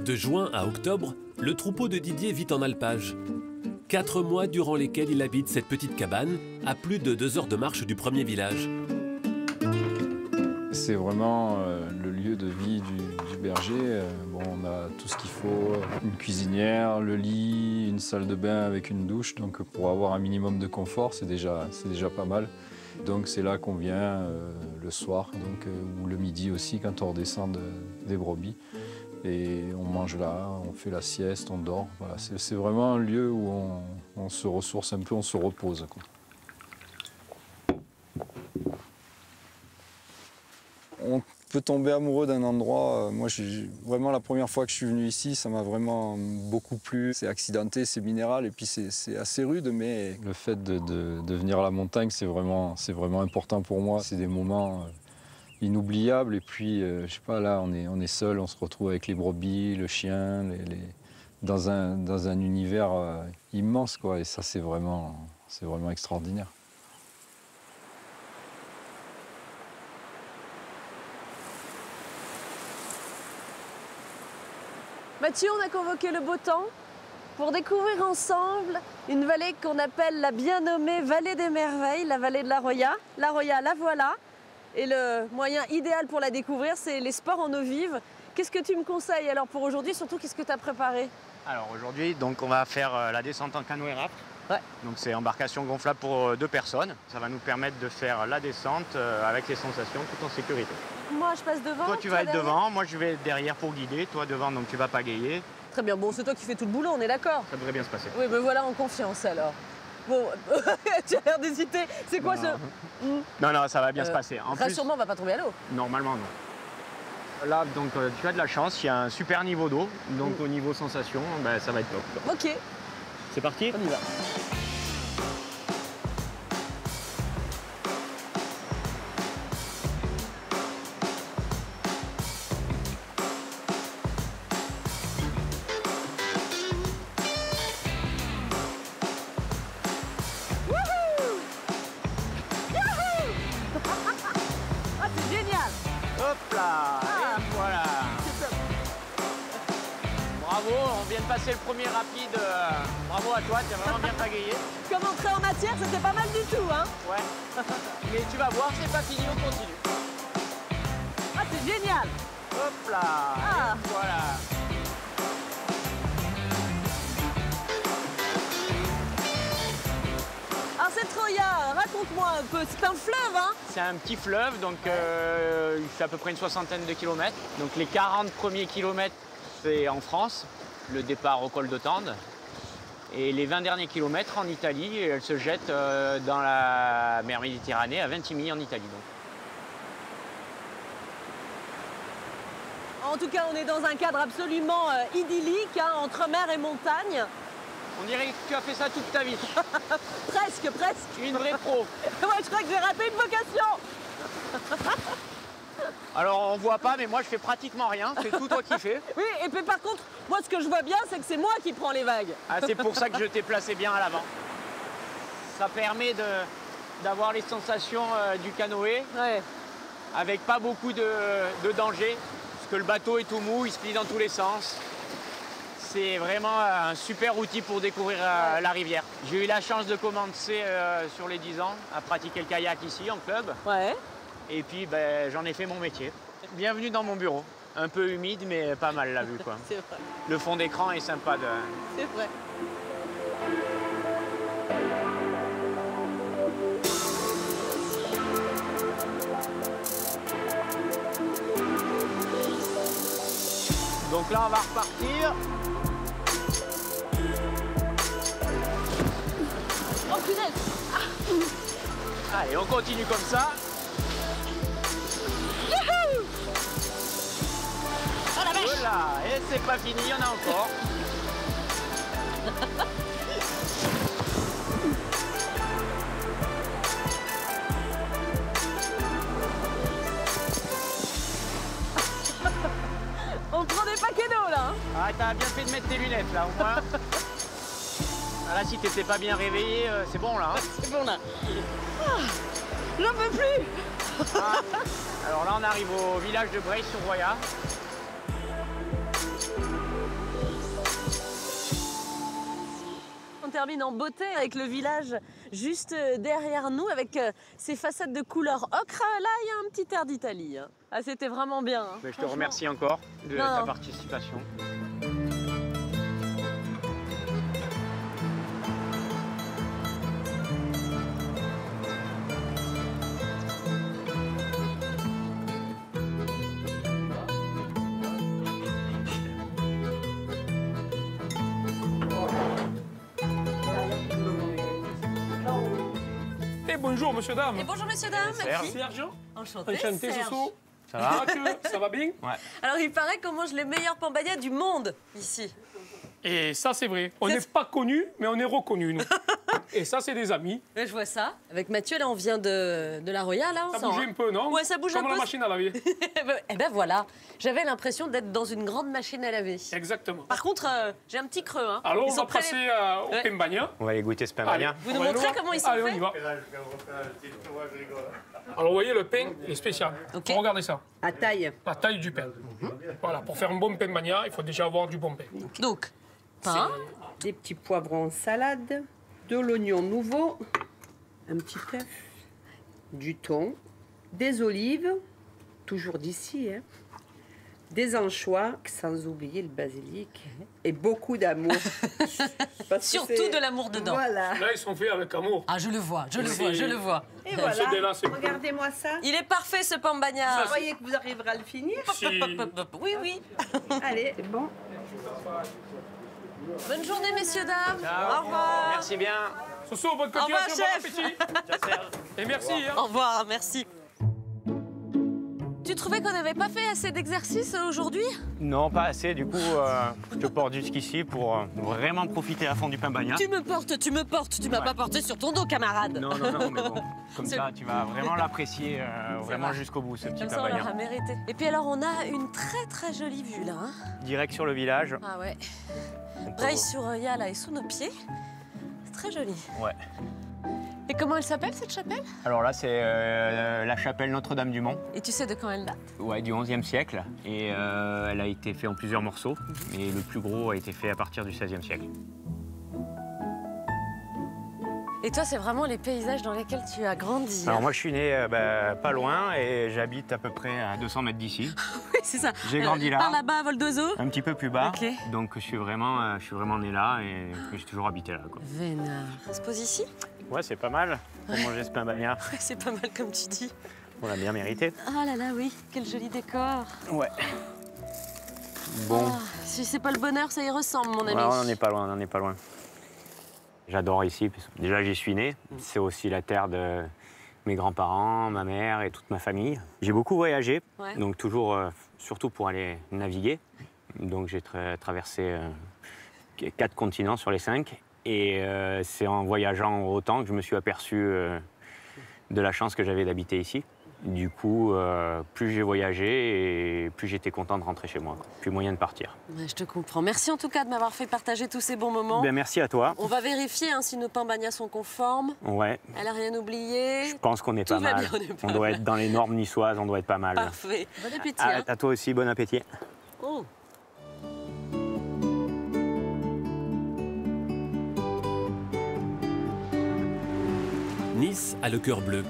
De juin à octobre, le troupeau de Didier vit en alpage. 4 mois durant lesquels il habite cette petite cabane, à plus de 2 heures de marche du premier village. C'est vraiment le lieu de vie du berger. Bon, on a tout ce qu'il faut, une cuisinière, le lit, une salle de bain avec une douche. Donc pour avoir un minimum de confort, c'est déjà pas mal. Donc c'est là qu'on vient le soir, donc, ou le midi aussi quand on redescend des brebis. Et on mange là, on fait la sieste, on dort. Voilà, c'est vraiment un lieu où on se ressource un peu, on se repose, quoi. On peut tomber amoureux d'un endroit. Moi, vraiment, la première fois que je suis venu ici, ça m'a vraiment beaucoup plu. C'est accidenté, c'est minéral, et puis c'est assez rude, mais le fait de venir à la montagne, c'est vraiment important pour moi. C'est des moments inoubliable. Et puis, je sais pas, là, on est seul, on se retrouve avec les brebis, le chien, dans un univers immense, quoi. Et ça, c'est vraiment extraordinaire. Mathieu, on a convoqué le beau temps pour découvrir ensemble une vallée qu'on appelle la bien nommée Vallée des Merveilles, la vallée de la Roya. La Roya, la voilà. Et le moyen idéal pour la découvrir, c'est les sports en eau vive. Qu'est-ce que tu me conseilles alors pour aujourd'hui? Surtout, qu'est-ce que tu as préparé? Alors aujourd'hui, donc on va faire la descente en canoë raft. Ouais. Donc c'est embarcation gonflable pour 2 personnes. Ça va nous permettre de faire la descente avec les sensations tout en sécurité. Moi, je passe devant. Toi, tu vas être devant. Moi, je vais être derrière pour guider. Toi, devant, donc tu vas pagayer. Très bien. Bon, c'est toi qui fais tout le boulot, on est d'accord? Ça devrait bien se passer. Oui, me voilà en confiance alors. Bon, tu as l'air d'hésiter. C'est quoi ce... Non, non, ça va bien se passer. Rassure-moi, on va pas tomber à l'eau. Normalement, non. Là, donc, tu as de la chance. Il y a un super niveau d'eau. Donc, au niveau sensation, ben, ça va être top. Ok. C'est parti? On y va. C'est le premier rapide. Bravo à toi, tu as vraiment bien pagayé. Comme entrée en matière, c'était pas mal du tout, hein? Ouais. Mais tu vas voir, c'est pas fini, on continue. Ah, c'est génial! Hop là! Ah. Voilà. Alors cette Troya, raconte-moi un peu, c'est un fleuve, hein? C'est un petit fleuve, donc il fait à peu près une 60aine de kilomètres. Donc les 40 premiers kilomètres, c'est en France. Le départ au col de Tende. Et les 20 derniers kilomètres en Italie, elle se jette dans la mer Méditerranée à Ventimiglia en Italie. Donc. En tout cas, on est dans un cadre absolument idyllique, hein, entre mer et montagne. On dirait que tu as fait ça toute ta vie. Presque, presque. Une vraie pro. Ouais, je crois que j'ai raté une vocation. Alors on voit pas, mais moi je fais pratiquement rien, c'est tout toi qui fais. Oui, et puis par contre, moi ce que je vois bien, c'est que c'est moi qui prends les vagues. Ah, c'est pour ça que je t'ai placé bien à l'avant. Ça permet d'avoir les sensations du canoë, avec pas beaucoup de danger, parce que le bateau est tout mou, il se plie dans tous les sens. C'est vraiment un super outil pour découvrir la rivière. J'ai eu la chance de commencer sur les 10 ans à pratiquer le kayak ici en club. Ouais. Et puis ben, j'en ai fait mon métier. Bienvenue dans mon bureau. Un peu humide, mais pas mal la vue, quoi. C'est vrai. Le fond d'écran est sympa. C'est vrai. Donc là, on va repartir. Oh punaise! Allez, on continue comme ça. Oh la vache! Voilà, et c'est pas fini, il y en a encore. On prend des paquets d'eau là! Hein. Ah, t'as bien fait de mettre tes lunettes là, au moins. Ah, là, si t'étais pas bien réveillé, c'est bon là. Hein. C'est bon là. Ah, j'en peux plus! Ah, alors là, on arrive au village de Breil-sur-Roya. On termine en beauté avec le village juste derrière nous, avec ses façades de couleur ocre. Là, il y a un petit air d'Italie. Hein. Ah, c'était vraiment bien. Hein, mais je te remercie encore de ta participation. Bonjour, monsieur, dame. Et bonjour, monsieur, dame. Serge. Enchanté. Enchanté, Serge. Soso. Ça va? Ça va bien? Ouais. Alors, il paraît qu'on mange les meilleurs pambaya du monde ici. Et ça, c'est vrai. On n'est pas connus, mais on est reconnus, nous. Et ça, c'est des amis. Je vois ça. Avec Mathieu, là, on vient de la Roya, là. Ça bouge un peu, non? Ouais, ça bouge un peu. Comme la machine à laver. Eh ben voilà. J'avais l'impression d'être dans une grande machine à laver. Exactement. Par contre, j'ai un petit creux. Hein. Alors, on va passer au pembagna. On va aller goûter ce pembagna. Vous nous montrez comment ils sont faits? Allez, on y va. Alors, vous voyez, le pain, il est spécial. Okay. Regardez ça. À taille. La taille du pain. Voilà, pour faire un bon pembagna, il faut déjà avoir du bon pain. Donc, pain, des petits poivrons en salade, de l'oignon nouveau, un petit œuf, du thon, des olives, toujours d'ici, hein, des anchois, sans oublier le basilic, et beaucoup d'amour. Surtout de l'amour dedans. Voilà. Là, ils sont faits avec amour. Ah, je le vois, je le vois, je le vois. Et voilà, regardez-moi ça. Il est parfait, ce pain bagnard. Vous croyez que vous arriverez à le finir? Oui, oui. Allez, bon. Bonne journée, messieurs, dames. Ciao. Au revoir. Merci bien. Soso, bonne Au revoir, continuation, bon chef. appétit. Et merci. Hein. Au revoir, merci. Tu trouvais qu'on n'avait pas fait assez d'exercice aujourd'hui? Non, pas assez. Du coup, je te porte jusqu'ici pour vraiment profiter à fond du pain bagnat. Tu me portes. Tu m'as pas porté sur ton dos, camarade. Non, mais bon. Comme ça, tu vas vraiment l'apprécier vraiment jusqu'au bout, ce petit Comme pain ça, on bagnat. l'aura mérité. Et puis alors, on a une très très jolie vue là. Hein. Direct sur le village. Ah ouais. Breil-sur-Oya là est sous nos pieds. C'est très joli. Ouais. Et comment elle s'appelle cette chapelle? Alors là, c'est la chapelle Notre-Dame-du-Mont. Et tu sais de quand elle date? Ouais, du XIe siècle. Et elle a été faite en plusieurs morceaux. Et le plus gros a été fait à partir du XVIe siècle. Et toi, c'est vraiment les paysages dans lesquels tu as grandi. Alors moi, je suis né pas loin et j'habite à peu près à 200 mètres d'ici. Oui, c'est ça. J'ai grandi là. Par là-bas, à vol d'oiseau? Un petit peu plus bas. Ok. Donc je suis vraiment né là et j'ai toujours habité là, quoi. Vénard. On se pose ici? Ouais, c'est pas mal pour manger ce pain bagnat. Ouais, c'est pas mal comme tu dis. On l'a bien mérité. Oh là là, oui, quel joli décor. Ouais. Bon. Oh, si c'est pas le bonheur, ça y ressemble, mon ami. Ouais, on n'en est pas loin, on n'en est pas loin. J'adore ici, parce que déjà j'y suis né. C'est aussi la terre de mes grands-parents, ma mère et toute ma famille. J'ai beaucoup voyagé, Ouais. donc toujours, surtout pour aller naviguer. Donc j'ai traversé 4 continents sur les 5. Et c'est en voyageant autant que je me suis aperçu de la chance que j'avais d'habiter ici. Du coup, plus j'ai voyagé et plus j'étais content de rentrer chez moi. Plus moyen de partir. Ouais, je te comprends. Merci en tout cas de m'avoir fait partager tous ces bons moments. Ben, merci à toi. On va vérifier hein, si nos pains bagnats sont conformes. Ouais. Elle a rien oublié. Je pense qu'on est Tout pas va mal. bien, on est pas On doit mal. être dans les normes niçoises, on doit être pas mal. Parfait. Bon appétit. hein. À toi aussi, bon appétit. Oh. Nice a le cœur bleu.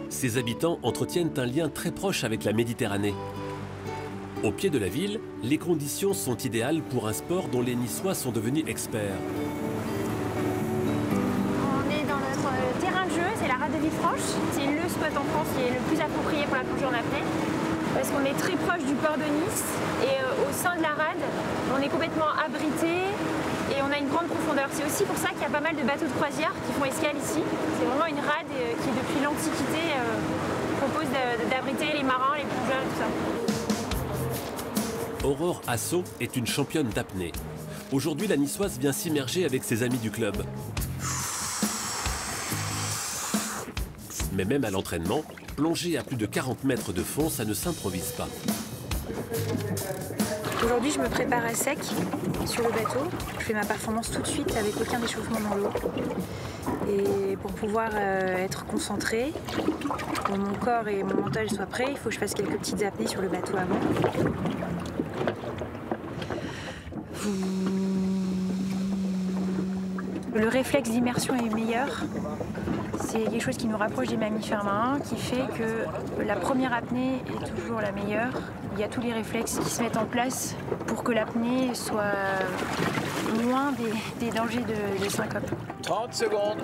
Ses habitants entretiennent un lien très proche avec la Méditerranée. Au pied de la ville, les conditions sont idéales pour un sport dont les Niçois sont devenus experts. On est dans notre terrain de jeu, c'est la rade de Villefranche. C'est le spot en France qui est le plus approprié pour la plongée en apnée. Parce qu'on est très proche du port de Nice et au sein de la rade, on est complètement abrité et on a une grande profondeur. C'est aussi pour ça qu'il y a pas mal de bateaux de croisière qui font escale ici. C'est vraiment une rade qui, depuis l'Antiquité, propose d'abriter les marins, les plongeurs et tout ça. Aurore Asso est une championne d'apnée. Aujourd'hui, la Niçoise vient s'immerger avec ses amis du club. Mais même à l'entraînement, plonger à plus de 40 mètres de fond, ça ne s'improvise pas. Aujourd'hui, je me prépare à sec sur le bateau. Je fais ma performance tout de suite avec aucun échauffement dans l'eau. Et pour pouvoir être concentrée, pour que mon corps et mon mental soient prêts, il faut que je fasse quelques petites apnées sur le bateau avant. Le réflexe d'immersion est meilleur. C'est quelque chose qui nous rapproche des mammifères marins, qui fait que la première apnée est toujours la meilleure. Il y a tous les réflexes qui se mettent en place pour que l'apnée soit loin des dangers de syncope. 30 secondes.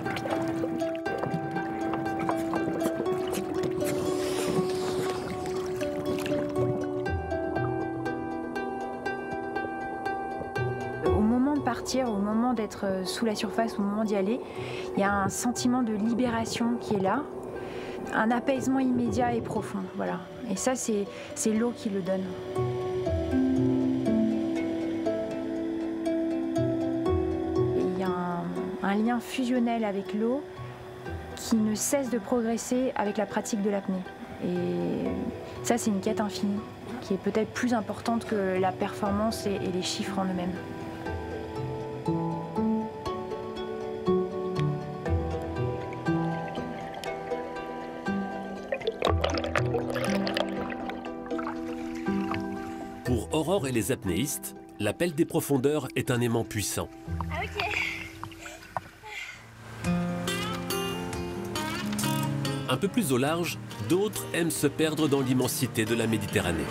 Au moment de partir, au moment d'être sous la surface, au moment d'y aller, il y a un sentiment de libération qui est là, un apaisement immédiat et profond. Voilà. Et ça, c'est l'eau qui le donne. Et il y a un lien fusionnel avec l'eau qui ne cesse de progresser avec la pratique de l'apnée. Et ça, c'est une quête infinie qui est peut-être plus importante que la performance et les chiffres en eux-mêmes. Pour Aurore et les apnéistes, l'appel des profondeurs est un aimant puissant. Ah, ok. Un peu plus au large, d'autres aiment se perdre dans l'immensité de la Méditerranée.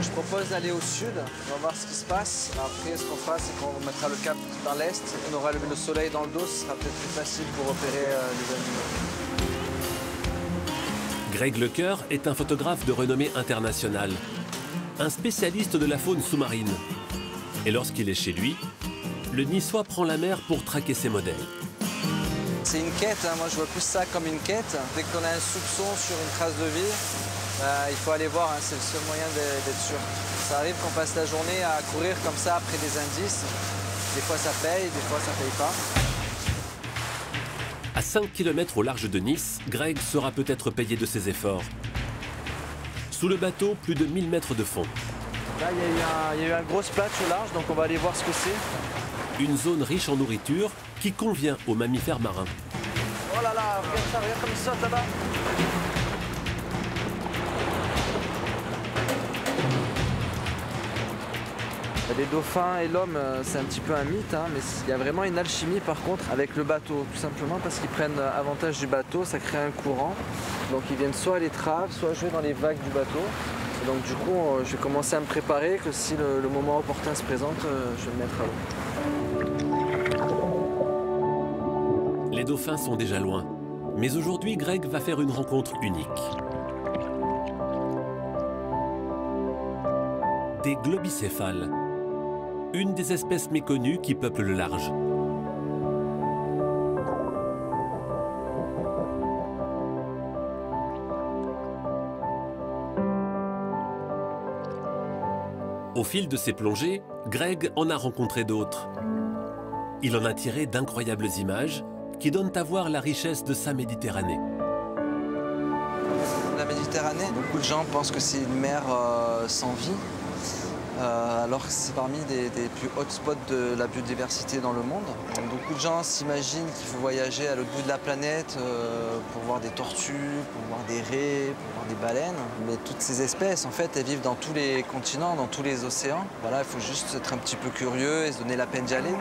je propose d'aller au sud, on va voir ce qui se passe. Après, ce qu'on fera, c'est qu'on mettra le cap dans l'est, on aura le soleil dans le dos, ce sera peut-être plus facile pour repérer les animaux. Greg Lecoeur est un photographe de renommée internationale, un spécialiste de la faune sous-marine. Et lorsqu'il est chez lui, le Niçois prend la mer pour traquer ses modèles. C'est une quête, hein. Moi je vois plus ça comme une quête. Dès qu'on a un soupçon sur une trace de vie, il faut aller voir, hein. C'est le seul moyen d'être sûr. Ça arrive qu'on passe la journée à courir comme ça après des indices. Des fois ça paye, des fois ça paye pas. À 5 km au large de Nice, Greg sera peut-être payé de ses efforts. Sous le bateau, plus de 1000 mètres de fond. Là, il y a eu un gros splash au large, donc on va aller voir ce que c'est. Une zone riche en nourriture qui convient aux mammifères marins. Oh là là, regarde ça, regarde comme il saute là-bas. Les dauphins et l'homme, c'est un petit peu un mythe, hein, mais il y a vraiment une alchimie par contre avec le bateau, tout simplement parce qu'ils prennent avantage du bateau, ça crée un courant. Donc ils viennent soit à l'étrave, soit jouer dans les vagues du bateau. Et donc du coup, je vais commencer à me préparer que si le moment opportun se présente, je vais me mettre à l'eau. Les dauphins sont déjà loin. Mais aujourd'hui, Greg va faire une rencontre unique. Des globicéphales, une des espèces méconnues qui peuplent le large. Au fil de ses plongées, Greg en a rencontré d'autres. Il en a tiré d'incroyables images qui donnent à voir la richesse de sa Méditerranée. La Méditerranée, beaucoup de gens pensent que c'est une mer sans vie, alors que c'est parmi des plus hotspots de la biodiversité dans le monde. Beaucoup de gens s'imaginent qu'il faut voyager à l'autre bout de la planète pour voir des tortues, pour voir des raies, pour voir des baleines. Mais toutes ces espèces, en fait, elles vivent dans tous les continents, dans tous les océans. Voilà, il faut juste être un petit peu curieux et se donner la peine d'y aller.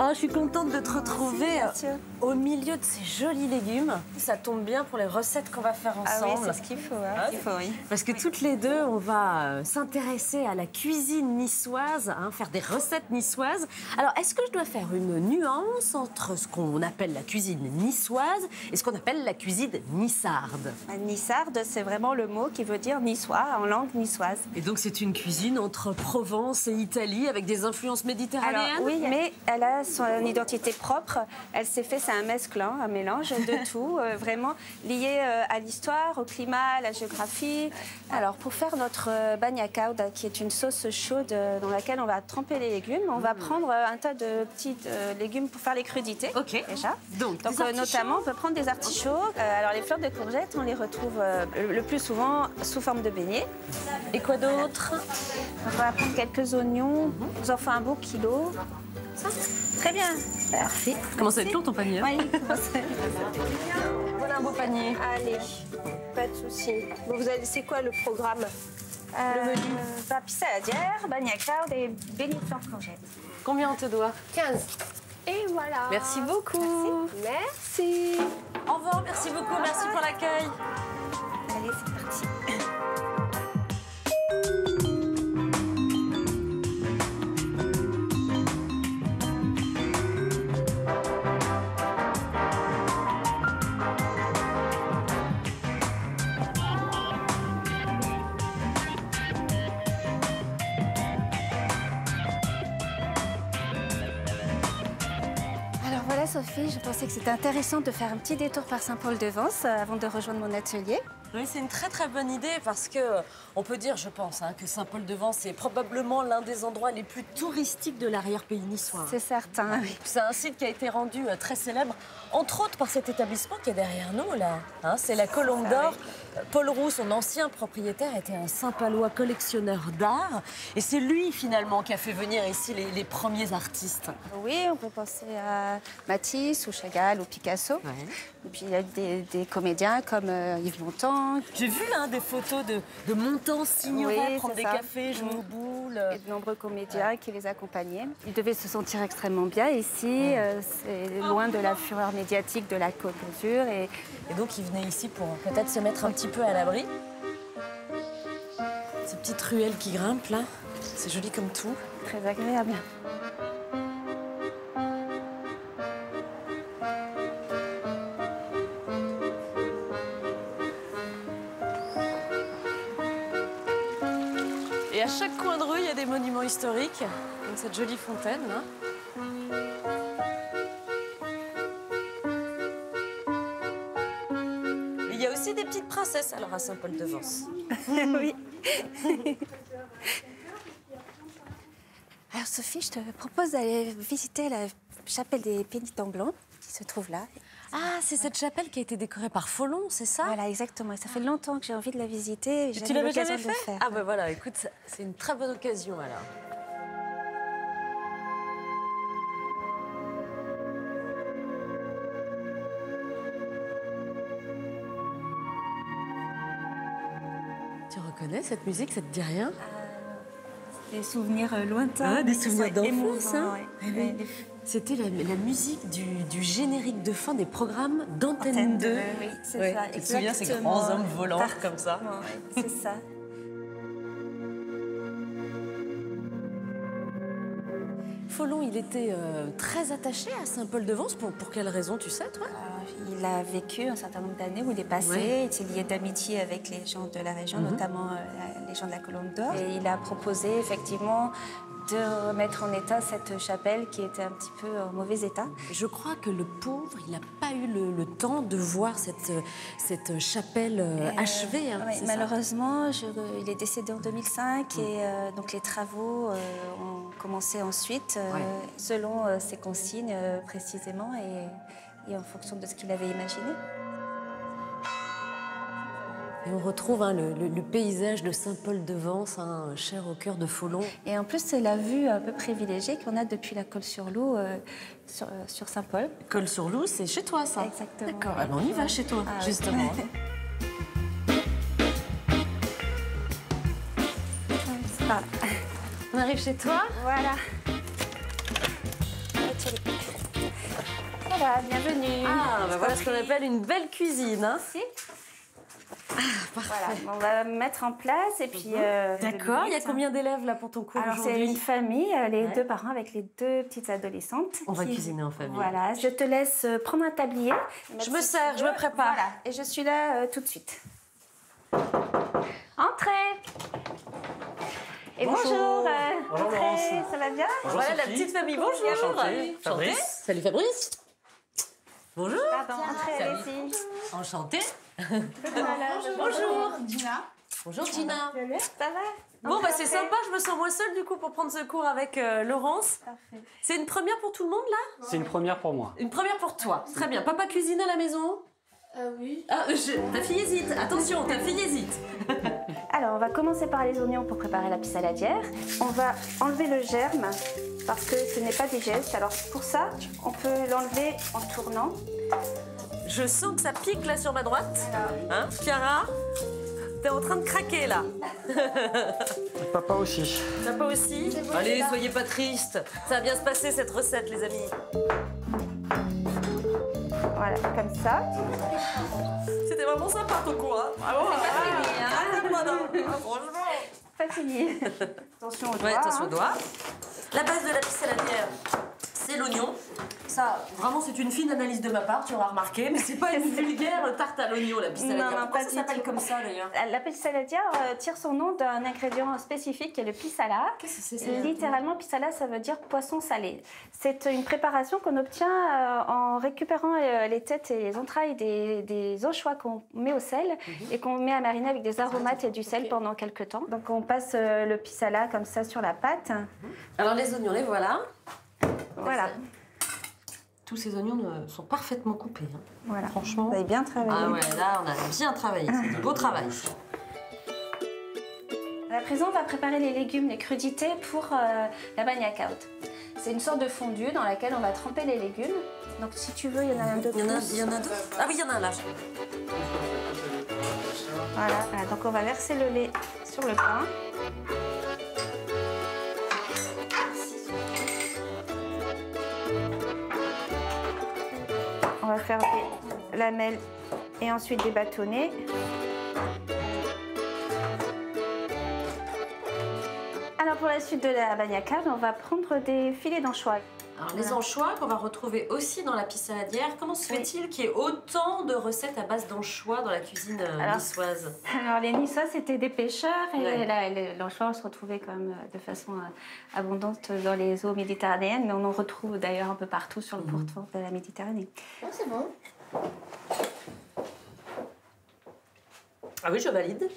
Ah, je suis contente de te retrouver au milieu de ces jolis légumes. Ça tombe bien pour les recettes qu'on va faire ensemble. Ah oui, c'est ce qu'il faut. Hein. Il faut, oui. Parce que toutes les deux, on va s'intéresser à la cuisine niçoise, faire des recettes niçoises. Alors, est-ce que je dois faire une nuance entre ce qu'on appelle la cuisine niçoise et ce qu'on appelle la cuisine nissarde? Nissarde, c'est vraiment le mot qui veut dire niçois en langue niçoise. Et donc, c'est une cuisine entre Provence et Italie avec des influences méditerranéennes? Alors, oui, mais elle a son identité propre. Elle s'est fait, c'est un mesclin, un mélange de tout, vraiment lié à l'histoire, au climat, à la géographie. Alors, pour faire notre bagna cauda, qui est une sauce chaude dans laquelle on va tremper les légumes, on va prendre un tas de petits légumes pour faire les crudités. Ok. Déjà. Donc notamment, on peut prendre des artichauts. Alors, les fleurs de courgettes, on les retrouve le plus souvent sous forme de beignets. Et quoi d'autre? On va prendre quelques oignons. On vous en fait un beau kilo. Très bien. Parfait. Commence à être lourd ton panier. Oui, voilà un beau panier. Allez, pas de souci. Bon, c'est quoi le programme? Le menu papy saladière, bagna cauda et beignets de fleurs de courgettes. Combien on te doit? 15. Et voilà. Merci beaucoup. Merci. Au revoir, merci beaucoup, merci pour l'accueil. Allez, c'est parti. Sophie, je pensais que c'était intéressant de faire un petit détour par Saint-Paul-de-Vence avant de rejoindre mon atelier. Oui, c'est une très bonne idée parce que on peut dire, je pense, que Saint-Paul-de-Vence est probablement l'un des endroits les plus touristiques de l'arrière-pays niçois. C'est certain, oui. C'est un site qui a été rendu très célèbre, entre autres par cet établissement qui est derrière nous, là. C'est la Colombe d'Or. Paul Roux, son ancien propriétaire, était un Saint-Palois collectionneur d'art. Et c'est lui, finalement, qui a fait venir ici les premiers artistes. Oui, on peut penser à Matisse ou Chagall ou Picasso. Ouais. Et puis il y a des comédiens comme Yves Montand. J'ai vu des photos de Montand, Signoret, prendre des ça. cafés, jouer aux boules. Et de nombreux comédiens qui les accompagnaient. Ils devaient se sentir extrêmement bien ici. C'est loin de la fureur médiatique de la Côte d'Azur. Et donc ils venaient ici pour peut-être se mettre un petit peu à l'abri. Ces petites ruelles qui grimpent là, c'est joli comme tout. Très agréable. Et à chaque coin de rue, il y a des monuments historiques, comme cette jolie fontaine là. Il y a aussi des petites princesses alors à Saint-Paul-de-Vence. Oui. Alors Sophie, je te propose d'aller visiter la chapelle des Pénitents Blancs qui se trouve là. Ah, c'est cette chapelle qui a été décorée par Folon, c'est ça? Voilà, exactement. Et ça fait longtemps que j'ai envie de la visiter. Tu l'avais jamais de le fait? faire. Ah ben voilà, écoute, c'est une très bonne occasion alors. Tu reconnais cette musique, ça te dit rien? Des souvenirs lointains. Ah, des souvenirs d'enfance, hein? Ouais. C'était la musique du générique de fin des programmes d'Antenne 2. Oui, c'est ça. Tu te souviens ces grands hommes volants comme ça? C'est ça. Folon, il était très attaché à Saint-Paul-de-Vence. Pour quelle raison, tu sais, toi? Il a vécu un certain nombre d'années où il est passé. Ouais. Il était lié d'amitié avec les gens de la région, notamment les gens de la Colombe d'Or. Et il a proposé effectivement de remettre en état cette chapelle qui était un petit peu en mauvais état. Je crois que le pauvre, il n'a pas eu le temps de voir cette chapelle achevée. Oui, malheureusement, il est décédé en 2005 et donc les travaux ont commencé ensuite selon ses consignes précisément et en fonction de ce qu'il avait imaginé. Et on retrouve le paysage de Saint-Paul-de-Vence, cher au cœur de Folon. Et en plus, c'est la vue un peu privilégiée qu'on a depuis la Colle-sur-Loup sur Saint-Paul. Colle-sur-Loup, c'est chez toi, ça? Exactement. D'accord, alors on y va chez toi, justement. Voilà. On arrive chez toi? Voilà. Voilà, bienvenue. Ah, bah voilà ce qu'on appelle une belle cuisine. Hein. Voilà, on va mettre en place et puis... D'accord, il y a combien d'élèves là pour ton cours Alors aujourd'hui? c'est une famille, les deux parents avec les deux petites adolescentes. On va cuisiner en famille. Voilà, je te laisse prendre un tablier. Je me sers, je me prépare. Voilà, et je suis là tout de suite. Entrez. Et bonjour. Bonjour, Entrez, Laurence. ça va bien? Bonjour, Voilà la Sophie. petite famille, bonjour. Enchanté. Fabrice. Salut Fabrice. Bonjour. Pardon, entrez, allez-y. Enchanté. Bonjour. Gina. Bonjour Gina. Ça va? Bon, bah c'est sympa, je me sens moins seule du coup pour prendre ce cours avec Laurence. Parfait. C'est une première pour tout le monde là? C'est une première pour moi. Une première pour toi. Très bien. Papa cuisine à la maison? Oui. Ah, ta fille hésite. Attention, ta fille hésite. Alors, on va commencer par les oignons pour préparer la pisse saladière. On va enlever le germe parce que ce n'est pas digeste. Alors, pour ça, on peut l'enlever en tournant. Je sens que ça pique là sur ma droite. Hein, Chiara? T'es en train de craquer là. Papa aussi. Papa aussi? Allez, soyez pas tristes. Ça va bien se passer cette recette, les amis. Voilà, comme ça. C'était vraiment sympa ton cours. Hein. C'est pas fini, hein. Franchement. Pas fini. Attention aux doigts. Ouais, attention aux hein. doigts. La base de la pisse saladière, c'est l'oignon. Ça, vraiment, c'est une fine analyse de ma part, tu auras remarqué, mais c'est pas une vulgaire tarte à l'oignon, la pissaladière. Pourquoi ça s'appelle comme ça, d'ailleurs? La pissaladière tire son nom d'un ingrédient spécifique qui est le pisala. Qu'est-ce que c'est? Littéralement, pisala, ça veut dire poisson salé. C'est une préparation qu'on obtient en récupérant les têtes et les entrailles des anchois qu'on met au sel et qu'on met à mariner avec des aromates et du sel pendant quelques temps. Donc on passe le pisala comme ça sur la pâte. Alors les oignons, les voilà. Voilà. Tous ces oignons sont parfaitement coupés. Hein. Voilà. Franchement. Vous avez bien travaillé. Ah ouais, là, on a bien travaillé. C'est du beau travail. À présent, on va préparer les légumes, les crudités pour la bagna caud. C'est une sorte de fondue dans laquelle on va tremper les légumes. Donc si tu veux, il y en a un de plus. Il y en a deux? Ah oui, il y en a un là. Voilà, donc on va verser le lait sur le pain. On va faire des lamelles et ensuite des bâtonnets. Alors pour la suite de la bagna caud, on va prendre des filets d'anchois. Alors les anchois qu'on va retrouver aussi dans la pissaladière, comment se fait-il qu'il y ait autant de recettes à base d'anchois dans la cuisine niçoise? Alors les Niçois c'était des pêcheurs et l'anchois se retrouvait quand même de façon abondante dans les eaux méditerranéennes, mais on en retrouve d'ailleurs un peu partout sur le pourtour de la Méditerranée. Oh, c'est bon. Ah oui, je valide.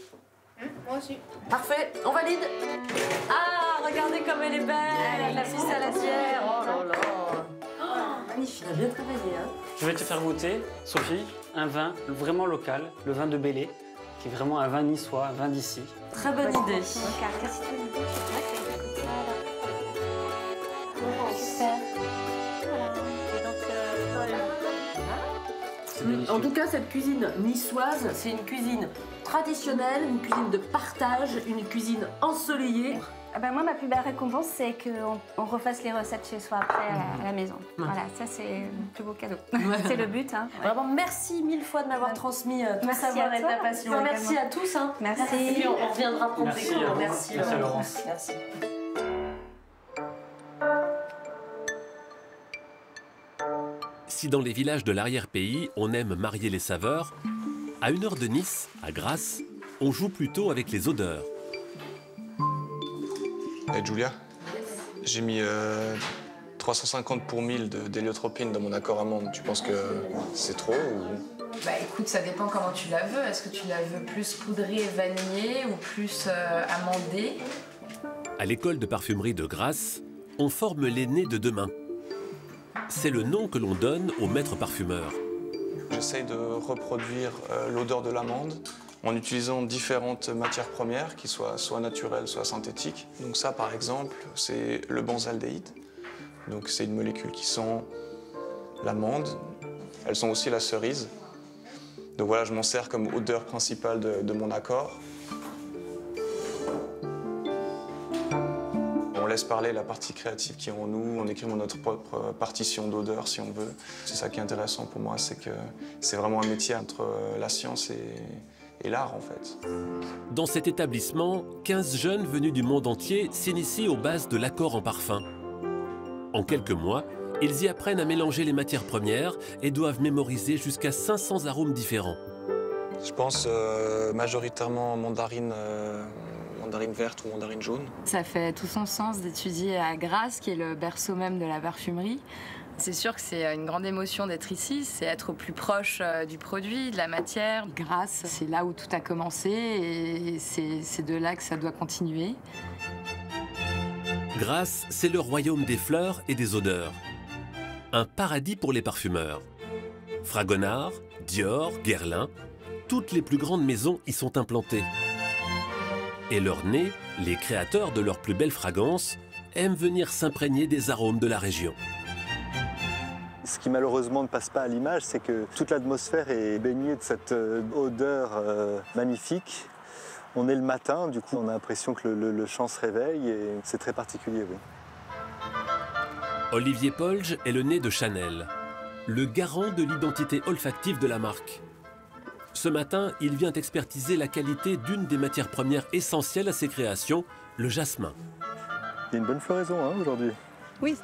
Moi aussi. Parfait, on valide. Ah, regardez comme elle est belle, la pissaladière. Oh là là. Oh, magnifique, elle a bien travaillé. Hein. Je vais te faire goûter, Sophie, un vin vraiment local, le vin de Belley, qui est vraiment un vin niçois, un vin d'ici. Très bonne idée. Super. En tout cas, cette cuisine niçoise, c'est une cuisine traditionnelle, une cuisine de partage, une cuisine ensoleillée. Ah ben moi, ma plus belle récompense, c'est qu'on refasse les recettes chez soi après à la maison. Voilà, ça c'est le plus beau cadeau. C'est le but. Hein. Vraiment, merci mille fois de m'avoir transmis tout le savoir et ta passion. Merci à tous. Hein. Merci. Et puis on reviendra prendre des cours. Merci Laurence. Merci. Si dans les villages de l'arrière-pays, on aime marier les saveurs, à 1 heure de Nice, à Grasse, on joue plutôt avec les odeurs. Hey Julia, j'ai mis 350 pour 1000 d'héliotropine dans mon accord amande. Tu penses que c'est trop ou... Bah écoute, ça dépend comment tu la veux. Est-ce que tu la veux plus poudrée et vanillée ou plus amandée? À l'école de parfumerie de Grasse, on forme l'aîné de demain. C'est le nom que l'on donne au maître parfumeur. J'essaye de reproduire l'odeur de l'amande en utilisant différentes matières premières qui soient soit naturelles, soit synthétiques. Donc ça, par exemple, c'est le benzaldéhyde. Donc c'est une molécule qui sent l'amande. Elles sont aussi la cerise. Donc voilà, je m'en sers comme odeur principale de mon accord. On laisse parler la partie créative qui est en nous, on écrit notre propre partition d'odeur si on veut. C'est ça qui est intéressant pour moi, c'est que c'est vraiment un métier entre la science et l'art en fait. Dans cet établissement, 15 jeunes venus du monde entier s'initient aux bases de l'accord en parfum. En quelques mois, ils y apprennent à mélanger les matières premières et doivent mémoriser jusqu'à 500 arômes différents. Je pense majoritairement mandarine verte ou mandarine jaune. Ça fait tout son sens d'étudier à Grasse, qui est le berceau même de la parfumerie. C'est sûr que c'est une grande émotion d'être ici, c'est être au plus proche du produit, de la matière. Grasse, c'est là où tout a commencé et c'est de là que ça doit continuer. Grasse, c'est le royaume des fleurs et des odeurs. Un paradis pour les parfumeurs. Fragonard, Dior, Guerlain, toutes les plus grandes maisons y sont implantées. Et leur nez, les créateurs de leurs plus belles fragrances, aiment venir s'imprégner des arômes de la région. Ce qui malheureusement ne passe pas à l'image, c'est que toute l'atmosphère est baignée de cette odeur magnifique. On est le matin, du coup on a l'impression que le champ se réveille et c'est très particulier. Oui. Olivier Polge est le nez de Chanel, le garant de l'identité olfactive de la marque. Ce matin, il vient expertiser la qualité d'une des matières premières essentielles à ses créations, le jasmin. Il y a une bonne floraison hein, aujourd'hui. Oui,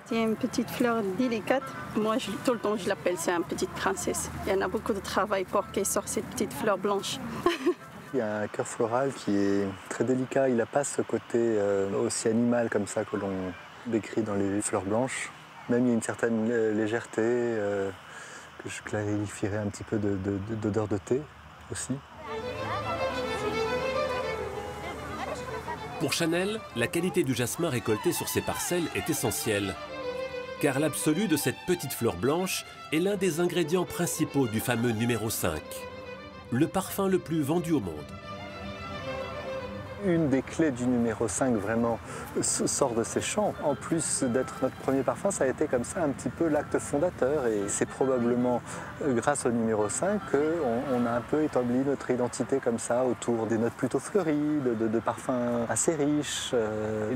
C'est une petite fleur délicate. Moi, tout le temps, je l'appelle, c'est une petite princesse. Il y en a beaucoup de travail pour qu'elle sorte cette petite fleur blanche. Il y a un cœur floral qui est très délicat. Il n'a pas ce côté aussi animal comme ça que l'on décrit dans les fleurs blanches. Même il y a une certaine légèreté que je clarifierais un petit peu d'odeur de thé aussi. Pour Chanel, la qualité du jasmin récolté sur ses parcelles est essentielle. Car l'absolu de cette petite fleur blanche est l'un des ingrédients principaux du fameux numéro 5. Le parfum le plus vendu au monde. Une des clés du numéro 5 vraiment sort de ces champs. En plus d'être notre premier parfum, ça a été comme ça un petit peu l'acte fondateur. Et c'est probablement grâce au numéro 5 qu'on a un peu établi notre identité comme ça autour des notes plutôt fleuries, de parfums assez riches.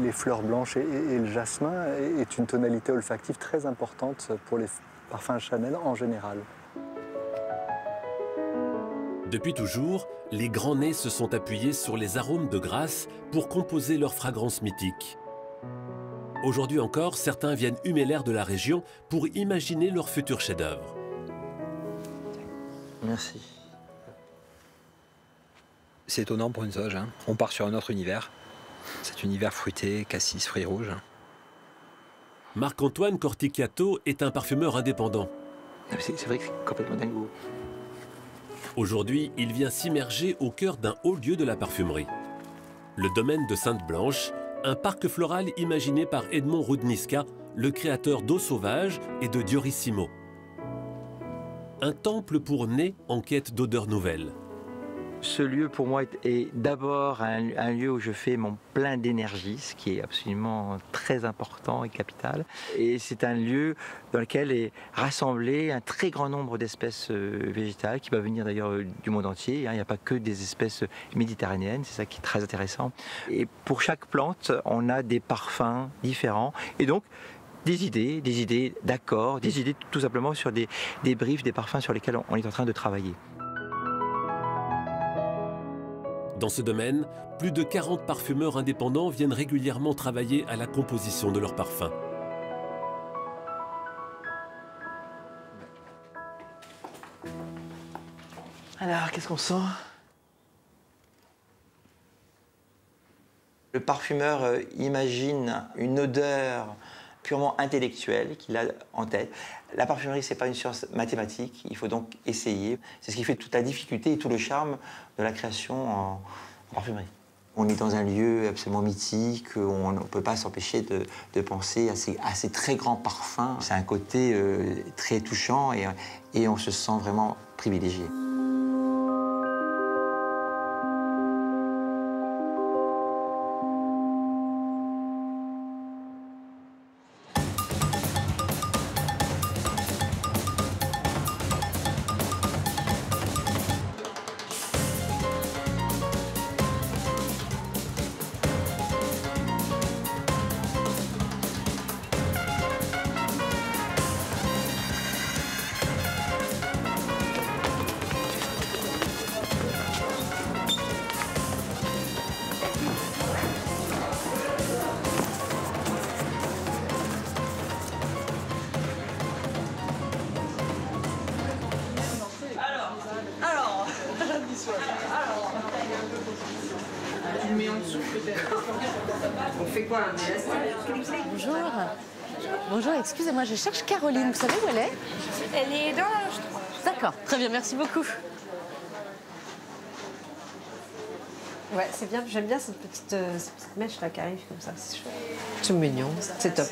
Les fleurs blanches et le jasmin est une tonalité olfactive très importante pour les parfums Chanel en général. Depuis toujours, les grands nez se sont appuyés sur les arômes de Grasse pour composer leur fragrance mythique. Aujourd'hui encore, certains viennent humer l'air de la région pour imaginer leur futur chef-d'œuvre. Merci. C'est étonnant pour une sauge, hein. On part sur un autre univers. Cet univers fruité, cassis, fruits rouges. Marc-Antoine Corticchiato est un parfumeur indépendant. C'est vrai que c'est complètement dingo. Aujourd'hui, il vient s'immerger au cœur d'un haut lieu de la parfumerie. Le domaine de Sainte-Blanche, un parc floral imaginé par Edmond Rudniska, le créateur d'Eau Sauvage et de Diorissimo. Un temple pour nez en quête d'odeurs nouvelles. Ce lieu, pour moi, est d'abord un lieu où je fais mon plein d'énergie, ce qui est absolument très important et capital. Et c'est un lieu dans lequel est rassemblé un très grand nombre d'espèces végétales qui peuvent venir d'ailleurs du monde entier. Il n'y a pas que des espèces méditerranéennes, c'est ça qui est très intéressant. Et pour chaque plante, on a des parfums différents. Et donc, des idées d'accords, des idées tout simplement sur des briefs, des parfums sur lesquels on est en train de travailler. Dans ce domaine, plus de 40 parfumeurs indépendants viennent régulièrement travailler à la composition de leurs parfums. Alors, qu'est-ce qu'on sent? Le parfumeur imagine une odeur purement intellectuelle qu'il a en tête. La parfumerie, ce n'est pas une science mathématique, il faut donc essayer. C'est ce qui fait toute la difficulté et tout le charme de la création en parfumerie. On est dans un lieu absolument mythique, on ne peut pas s'empêcher de penser à ces très grands parfums. C'est un côté très touchant et on se sent vraiment privilégié. Tu le mets en dessous peut-être. On fait quoi? Bonjour. Bonjour, excusez-moi, je cherche Caroline. Vous savez où elle est? Elle est dans la loge 3. D'accord, très bien, merci beaucoup. Ouais, c'est bien, j'aime bien cette petite mèche là qui arrive comme ça, c'est chouette. C'est mignon, c'est top.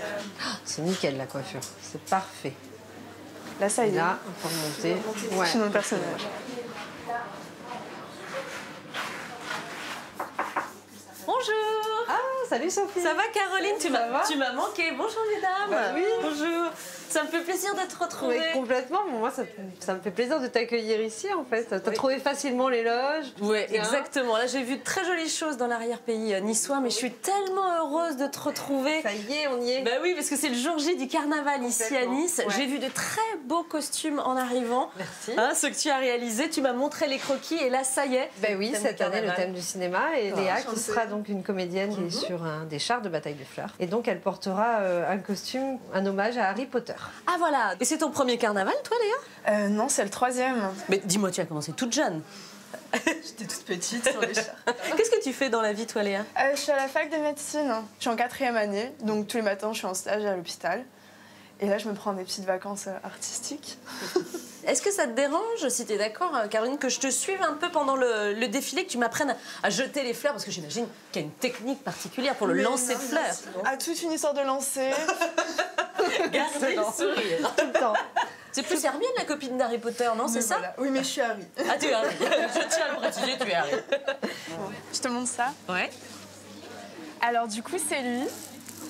C'est nickel la coiffure, c'est parfait. Là, ça y est. Là, on peut remonter. Ouais. Sinon, personne. Bonjour. Ah, salut Sophie. Ça va Caroline? Tu m'as manqué. Bonjour mesdames. Bah oui. Bonjour. Ça me fait plaisir de te retrouver. Oui, complètement. Moi, ça me fait plaisir de t'accueillir ici, en fait. T'as trouvé facilement les loges. Oui, exactement. Là, j'ai vu de très jolies choses dans l'arrière-pays niçois, mais je suis tellement heureuse de te retrouver. Ça y est, on y est. Bah oui, parce que c'est le jour J du carnaval ici à Nice. Ouais. J'ai vu de très beaux costumes en arrivant. Merci. Hein, ce que tu as réalisé, tu m'as montré les croquis et là, ça y est. Ben oui, cette année, le thème du cinéma. Et Léa, qui sera donc une comédienne qui est sur un des chars de bataille des fleurs. Et donc, elle portera un costume, un hommage à Harry Potter. Ah voilà. Et c'est ton premier carnaval, toi, Léa? Non, c'est le 3e. Mais dis-moi, tu as commencé toute jeune. J'étais toute petite sur les chars. Qu'est-ce que tu fais dans la vie, toi, Léa? Je suis à la fac de médecine. Je suis en 4e année, donc tous les matins, je suis en stage à l'hôpital. Et là, je me prends des petites vacances artistiques. Est-ce que ça te dérange, si tu es d'accord, Caroline, que je te suive un peu pendant le défilé, que tu m'apprennes à jeter les fleurs? Parce que j'imagine qu'il y a une technique particulière pour le lancer de fleurs. Ah, toute une histoire de lancer. Gardez le sourire. Tout le temps. C'est plus Hermione, la copine d'Harry Potter, non? C'est ça? Voilà. Oui, mais je suis Harry. Ah, tu es Harry. Je tiens à le préciser, tu es Harry. Je te montre ça. Ouais. Alors, du coup, c'est lui.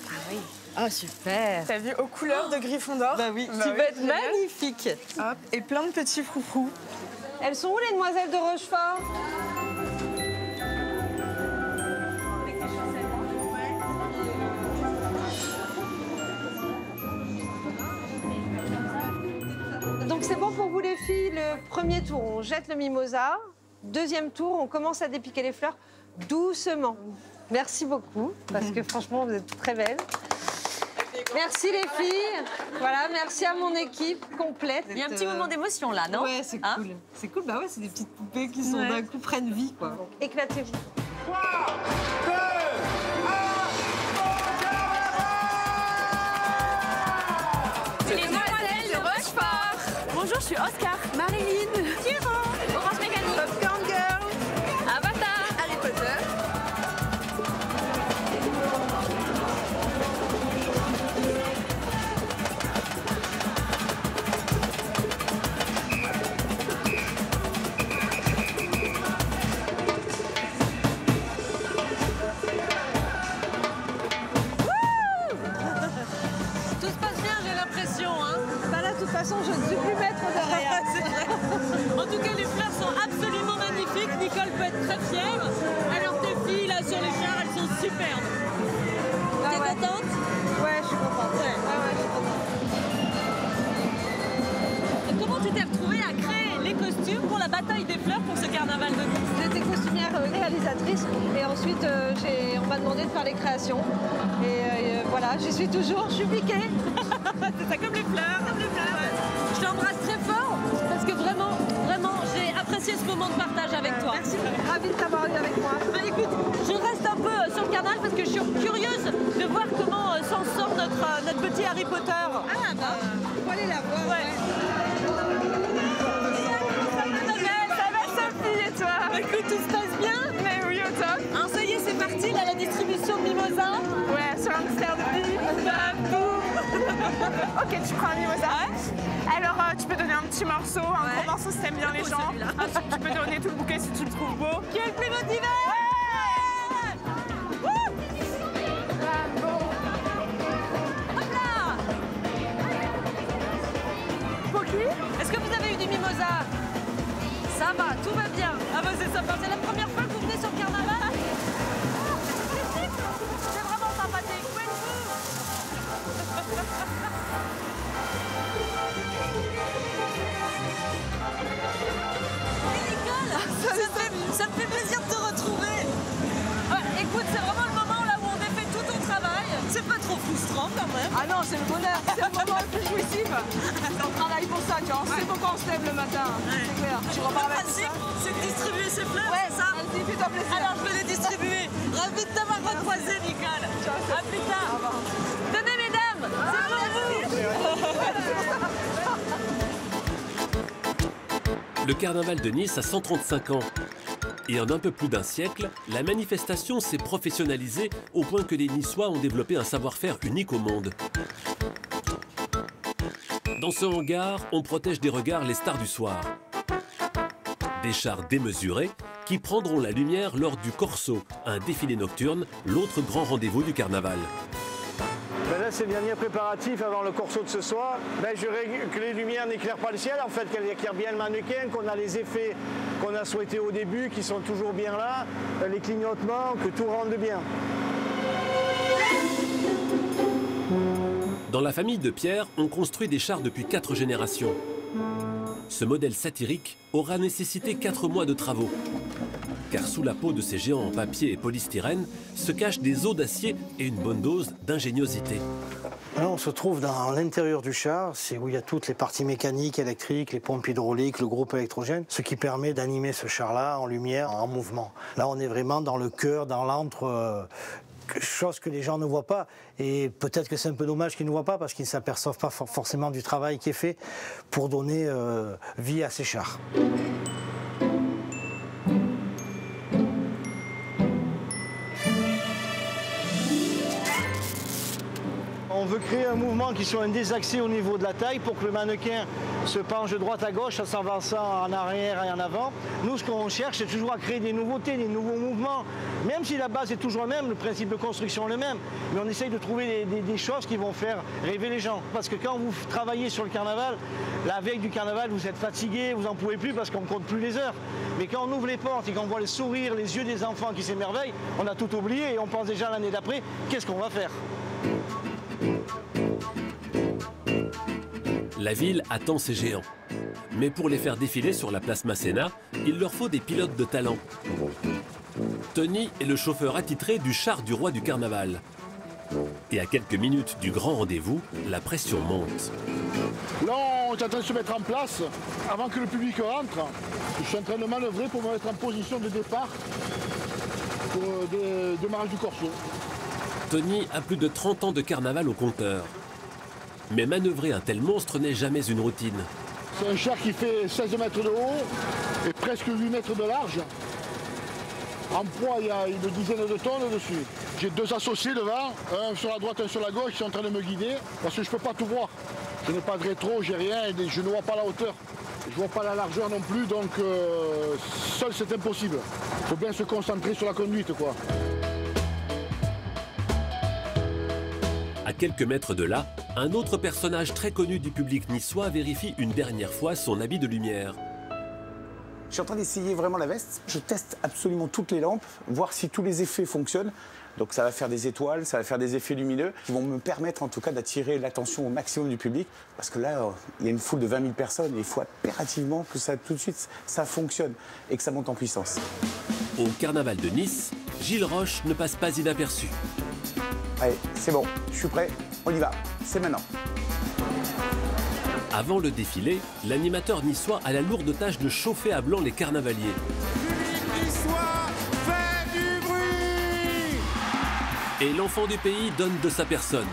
Ah oui. Ah, super. T'as vu, aux couleurs de Gryffondor. Bah oui, tu vas être magnifique. Hop, et plein de petits froufrous. Elles sont où, les demoiselles de Rochefort? Donc c'est bon pour vous les filles, le premier tour, on jette le mimosa. Deuxième tour, on commence à dépiquer les fleurs doucement. Merci beaucoup, parce que franchement, vous êtes très belles. Merci les filles. Voilà, merci à mon équipe complète. Il y a un petit moment d'émotion là, non? Ouais, c'est cool. C'est cool, bah ouais, c'est des petites poupées qui sont d'un coup prennent vie, quoi. Éclatez-vous. 3, 2, 1, C'est les demoiselles de Rochefort. Bonjour, je suis Oscar, Marilyn, Thierry, Orange Mécanique, Popcorn Girl, Avatar, Harry Potter. Tout se passe bien, j'ai l'impression, hein? Bah là, de toute façon, je ne suis plus maître de rien. C'est vrai. En tout cas, les fleurs sont absolument magnifiques. Nicole peut être très fière. Alors, tes filles, là, sur les chars, elles sont superbes. T'es contente? Ouais, je suis contente. Ouais, je suis contente. Et comment tu t'es retrouvée à créer les costumes pour la bataille des fleurs pour ce carnaval de Nice? J'étais costumière réalisatrice et ensuite on m'a demandé de faire les créations. Et voilà, j'y suis toujours, je suis piquée. C'est ça, comme les fleurs, comme les fleurs. Je t'embrasse très fort parce que vraiment, j'ai apprécié ce moment de partage avec toi. Merci, ravie de t'avoir eu avec moi. Bah, écoute, je reste un peu sur le carnaval parce que je suis curieuse de voir comment s'en sort notre petit Harry Potter. Ah bah, faut aller la voir. Ouais. Ça va, Sophie, et toi? Écoute, tout se passe bien? Mais oui, au top. Hein, ça y est, c'est parti, là, la distribution de mimosa. Ouais, sur un mystère de vie. Ok, tu prends un mimosa. Alors, tu peux donner un petit morceau, un gros morceau si t'aimes bien les gens. Tu peux donner tout le bouquet si tu le trouves beau. Qui est le plus motivé? Bravo. Hop là! Poki? Est-ce que vous avez eu du mimosa? Ça va, tout va bien. Ah bah c'est sympa, c'est la première fois que vous venez sur le carnaval? C'est vraiment sympathique. Et Nicole, ça me fait plaisir de te retrouver. Écoute, c'est vraiment le moment là où on défait tout ton travail. C'est pas trop frustrant quand même. Ah non, c'est le bonheur, c'est le moment le plus jouissif. On travaille pour ça, tu vois, on sait pourquoi on se lève le matin, c'est clair. Tu repars avec tout ça. C'est de distribuer ces fleurs, ouais, c'est ça? Vas-y, fais-toi plaisir. Alors je vais les distribuer. Ravi de t'avoir recroisé, Nicole. À plus tard. Tenez, mesdames, c'est pour vous. Le carnaval de Nice a 135 ans. Et en un peu plus d'un siècle, la manifestation s'est professionnalisée au point que les Niçois ont développé un savoir-faire unique au monde. Dans ce hangar, on protège des regards les stars du soir. Des chars démesurés qui prendront la lumière lors du Corso, un défilé nocturne, l'autre grand rendez-vous du carnaval. Ben là, c'est le dernier préparatif avant le corso de ce soir. Ben, je règle que les lumières n'éclairent pas le ciel, en fait, qu'elles éclairent bien le mannequin, qu'on a les effets qu'on a souhaités au début, qui sont toujours bien là, les clignotements, que tout rende bien. Dans la famille de Pierre, on construit des chars depuis 4 générations. Ce modèle satirique aura nécessité 4 mois de travaux. Car sous la peau de ces géants en papier et polystyrène se cachent des os d'acier et une bonne dose d'ingéniosité. Là, on se trouve dans l'intérieur du char, c'est où il y a toutes les parties mécaniques, électriques, les pompes hydrauliques, le groupe électrogène, ce qui permet d'animer ce char-là en lumière, en mouvement. Là, on est vraiment dans le cœur, dans l'antre, chose que les gens ne voient pas. Et peut-être que c'est un peu dommage qu'ils ne voient pas parce qu'ils ne s'aperçoivent pas forcément du travail qui est fait pour donner vie à ces chars. On veut créer un mouvement qui soit un désaxé au niveau de la taille pour que le mannequin se penche de droite à gauche en s'avançant en arrière et en avant. Nous, ce qu'on cherche, c'est toujours à créer des nouveautés, des nouveaux mouvements. Même si la base est toujours la même, le principe de construction est le même, mais on essaye de trouver des choses qui vont faire rêver les gens. Parce que quand vous travaillez sur le carnaval, la veille du carnaval, vous êtes fatigué, vous n'en pouvez plus parce qu'on ne compte plus les heures. Mais quand on ouvre les portes et qu'on voit les sourires, les yeux des enfants qui s'émerveillent, on a tout oublié et on pense déjà à l'année d'après, qu'est-ce qu'on va faire ? La ville attend ces géants. Mais pour les faire défiler sur la place Masséna, il leur faut des pilotes de talent. Tony est le chauffeur attitré du char du roi du carnaval. Et à quelques minutes du grand rendez-vous, la pression monte. Là, on est en train de se mettre en place avant que le public rentre. Je suis en train de manœuvrer pour me mettre en position de départ pour le démarrage du corso. Tony a plus de 30 ans de carnaval au compteur. Mais manœuvrer un tel monstre n'est jamais une routine. C'est un char qui fait 16 mètres de haut et presque 8 mètres de large. En poids, il y a une dizaine de tonnes dessus. J'ai 2 associés devant, un sur la droite, un sur la gauche, qui sont en train de me guider, parce que je ne peux pas tout voir. Je n'ai pas de rétro, j'ai rien, et je ne vois pas la hauteur. Je ne vois pas la largeur non plus, donc seul c'est impossible. Il faut bien se concentrer sur la conduite, quoi. À quelques mètres de là, un autre personnage très connu du public niçois vérifie une dernière fois son habit de lumière. Je suis en train d'essayer vraiment la veste. Je teste absolument toutes les lampes, voir si tous les effets fonctionnent. Donc ça va faire des étoiles, ça va faire des effets lumineux qui vont me permettre en tout cas d'attirer l'attention au maximum du public. Parce que là, il y a une foule de 20 000 personnes et il faut impérativement que ça, tout de suite, ça fonctionne et que ça monte en puissance. Au carnaval de Nice, Gilles Roche ne passe pas inaperçu. Allez, c'est bon, je suis prêt, on y va, c'est maintenant. Avant le défilé, l'animateur niçois a la lourde tâche de chauffer à blanc les carnavaliers. Niçois, fais du bruit! Et l'enfant du pays donne de sa personne.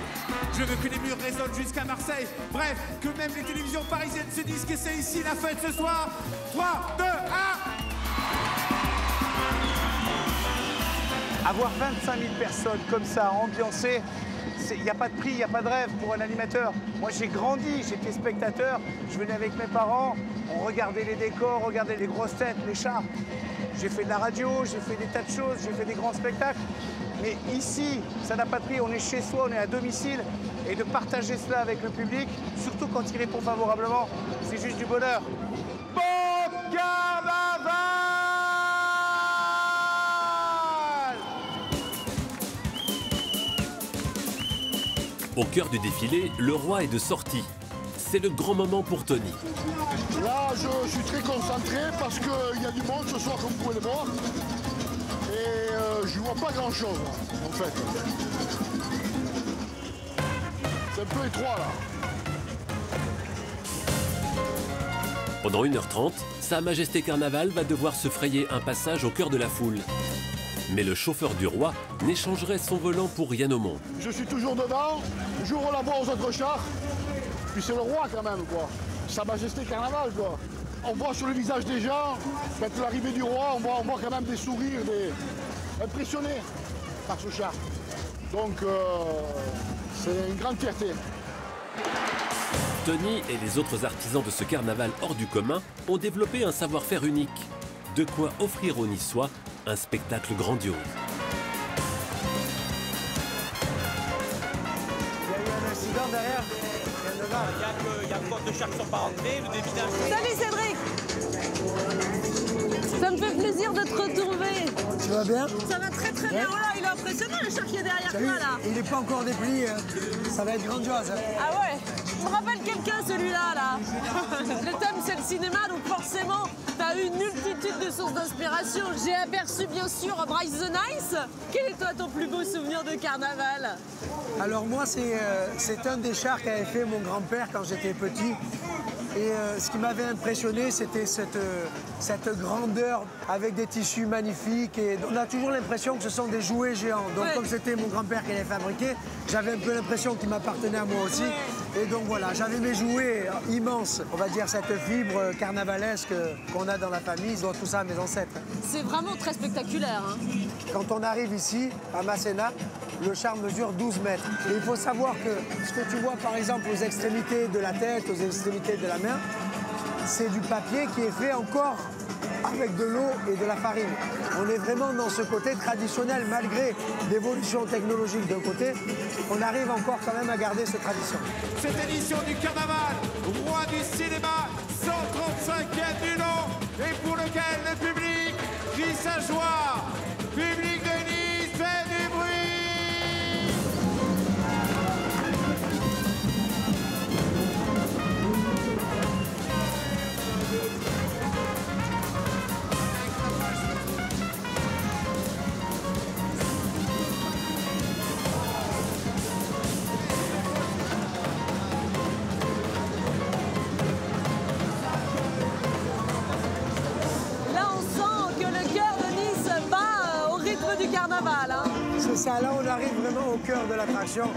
Je veux que les murs résonnent jusqu'à Marseille. Bref, que même les télévisions parisiennes se disent que c'est ici la fête ce soir. 3, 2, 1... Avoir 25 000 personnes comme ça, ambiancées, il n'y a pas de prix, il n'y a pas de rêve pour un animateur. Moi, j'ai grandi, j'étais spectateur, je venais avec mes parents, on regardait les décors, on regardait les grosses têtes, les chars. J'ai fait de la radio, j'ai fait des tas de choses, j'ai fait des grands spectacles. Mais ici, ça n'a pas de prix, on est chez soi, on est à domicile. Et de partager cela avec le public, surtout quand il répond favorablement, c'est juste du bonheur. Bon carnaval! Au cœur du défilé, le roi est de sortie. C'est le grand moment pour Tony. Là, je suis très concentré parce qu'il y a du monde ce soir, comme vous pouvez le voir. Et je ne vois pas grand-chose, en fait. C'est un peu étroit, là. Pendant 1h30, Sa Majesté Carnaval va devoir se frayer un passage au cœur de la foule. Mais le chauffeur du roi n'échangerait son volant pour rien au monde. Je suis toujours devant, j'ouvre la voie aux autres chars. Puis c'est le roi quand même, quoi. Sa Majesté Carnaval, quoi. On voit sur le visage des gens, quand l'arrivée du roi, on voit quand même des sourires, impressionnés par ce char. Donc c'est une grande fierté. Tony et les autres artisans de ce carnaval hors du commun ont développé un savoir-faire unique. De quoi offrir aux Niçois un spectacle grandiose. devant, derrière. Il y a quoi de chars qui sont pas rentrés, le déminage. Salut Cédric. Ça me fait plaisir de te retrouver. Tu vas bien? Ça va très très bien. Oh là, il est impressionnant le char qui est derrière toi là. Il n'est pas encore déplié, ça va être grandiose. Ah ouais, je me rappelle quelqu'un celui-là là. Le thème c'est le cinéma, donc forcément t'as eu une multitude de sources d'inspiration. J'ai aperçu bien sûr Bryce the Nice. Quel est toi ton plus beau souvenir de carnaval? Alors moi c'est un des chars qu'avait fait mon grand-père quand j'étais petit. Et ce qui m'avait impressionné, c'était cette grandeur avec des tissus magnifiques. Et on a toujours l'impression que ce sont des jouets géants. Donc comme c'était mon grand-père qui les fabriquait, j'avais un peu l'impression qu'ils m'appartenaient à moi aussi. Et donc voilà, j'avais mes jouets immenses. On va dire cette fibre carnavalesque qu'on a dans la famille, ils ont tout ça à mes ancêtres. C'est vraiment très spectaculaire. Hein. Quand on arrive ici, à Masséna, le char mesure 12 mètres. Et il faut savoir que ce que tu vois par exemple aux extrémités de la tête, aux extrémités de la main, c'est du papier qui est fait encore avec de l'eau et de la farine. On est vraiment dans ce côté traditionnel, malgré l'évolution technologique d'un côté, on arrive encore quand même à garder cette tradition. Cette édition du carnaval, roi du cinéma, 135e du nom, et pour lequel le public crie sa joie. Public de Nice, fait du bruit! C'est ça, là on arrive vraiment au cœur de l'attraction.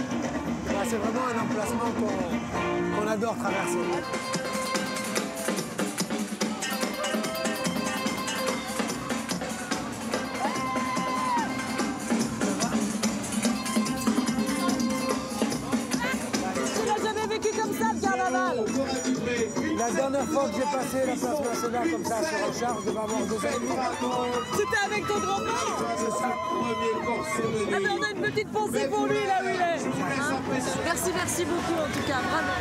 C'est vraiment un emplacement qu'on adore traverser. Tu n'as jamais vécu comme ça le carnaval? La dernière fois que j'ai passé la place nationale comme ça sur un char, je devais avoir 2 ans et demi. C'était avec ton grand-père? C'est ça. Ah mais on a une petite pensée pour lui là où il est. Hein? Merci beaucoup en tout cas, vraiment.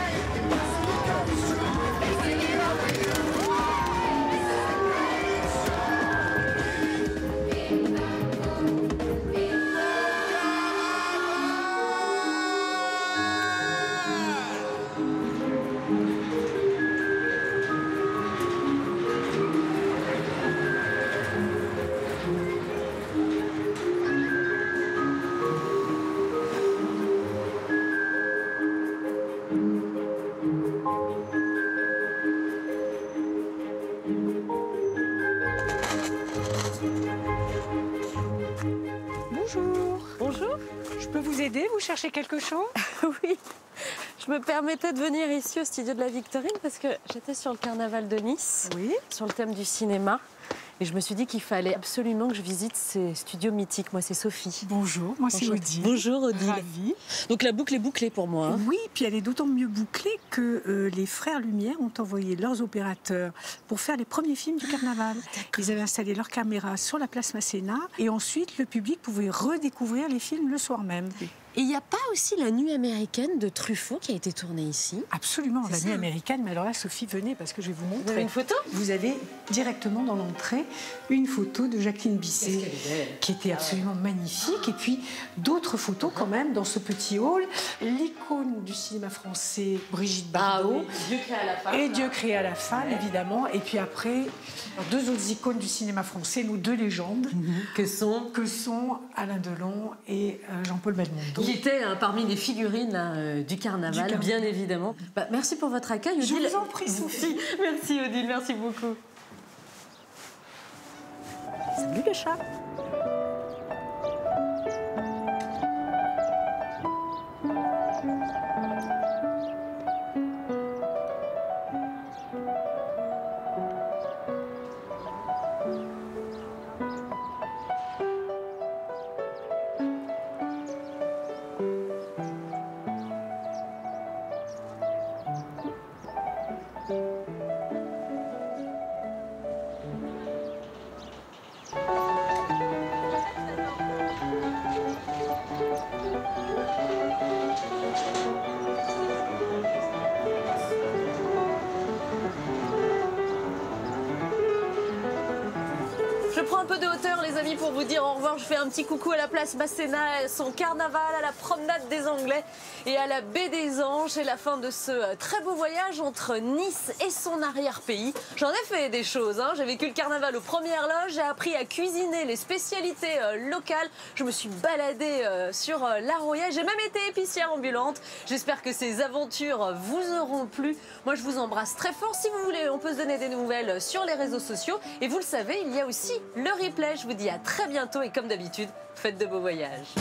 Vous cherchez quelque chose? Oui, je me permettais de venir ici au studio de la Victorine parce que j'étais sur le carnaval de Nice, sur le thème du cinéma. Et je me suis dit qu'il fallait absolument que je visite ces studios mythiques. Moi, c'est Sophie. Bonjour, moi c'est Odile. Bonjour Odile. Ravie. Donc la boucle est bouclée pour moi. Hein. Oui, puis elle est d'autant mieux bouclée que les frères Lumière ont envoyé leurs opérateurs pour faire les premiers films du carnaval. Ils avaient installé leurs caméras sur la place Masséna et ensuite le public pouvait redécouvrir les films le soir même. Et il n'y a pas aussi la nuit américaine de Truffaut qui a été tournée ici? Absolument, la nuit américaine. Mais alors là, Sophie, venez parce que je vais vous montrer. Vous avez une photo? Vous avez directement dans l'entrée une photo de Jacqueline Bisset qui était absolument magnifique. Et puis d'autres photos quand même dans ce petit hall. L'icône du cinéma français, Brigitte Bardot. Ah oui, Dieu créé à la femme. Et Dieu créé à la femme, évidemment. Et puis après, 2 autres icônes du cinéma français, nos 2 légendes. Que sont Alain Delon et Jean-Paul Belmondo. Qui était parmi les figurines là, du carnaval, bien évidemment. Bah, merci pour votre accueil, Odile. Je vous en prie, Sophie. Merci, Odile, merci beaucoup. Salut le chat. peu de hauteur les amis pour vous dire au revoir. Je fais un petit coucou à la place Masséna, son carnaval, à la promenade des Anglais et à la baie des Anges. C'est la fin de ce très beau voyage entre Nice et son arrière-pays. J'en ai fait des choses, hein. J'ai vécu le carnaval aux premières loges, j'ai appris à cuisiner les spécialités locales. Je me suis baladée sur la Roya, j'ai même été épicière ambulante. J'espère que ces aventures vous auront plu. Moi je vous embrasse très fort. Si vous voulez, on peut se donner des nouvelles sur les réseaux sociaux. Et vous le savez, il y a aussi le replay. Je vous dis à très bientôt et comme d'habitude, faites de beaux voyages.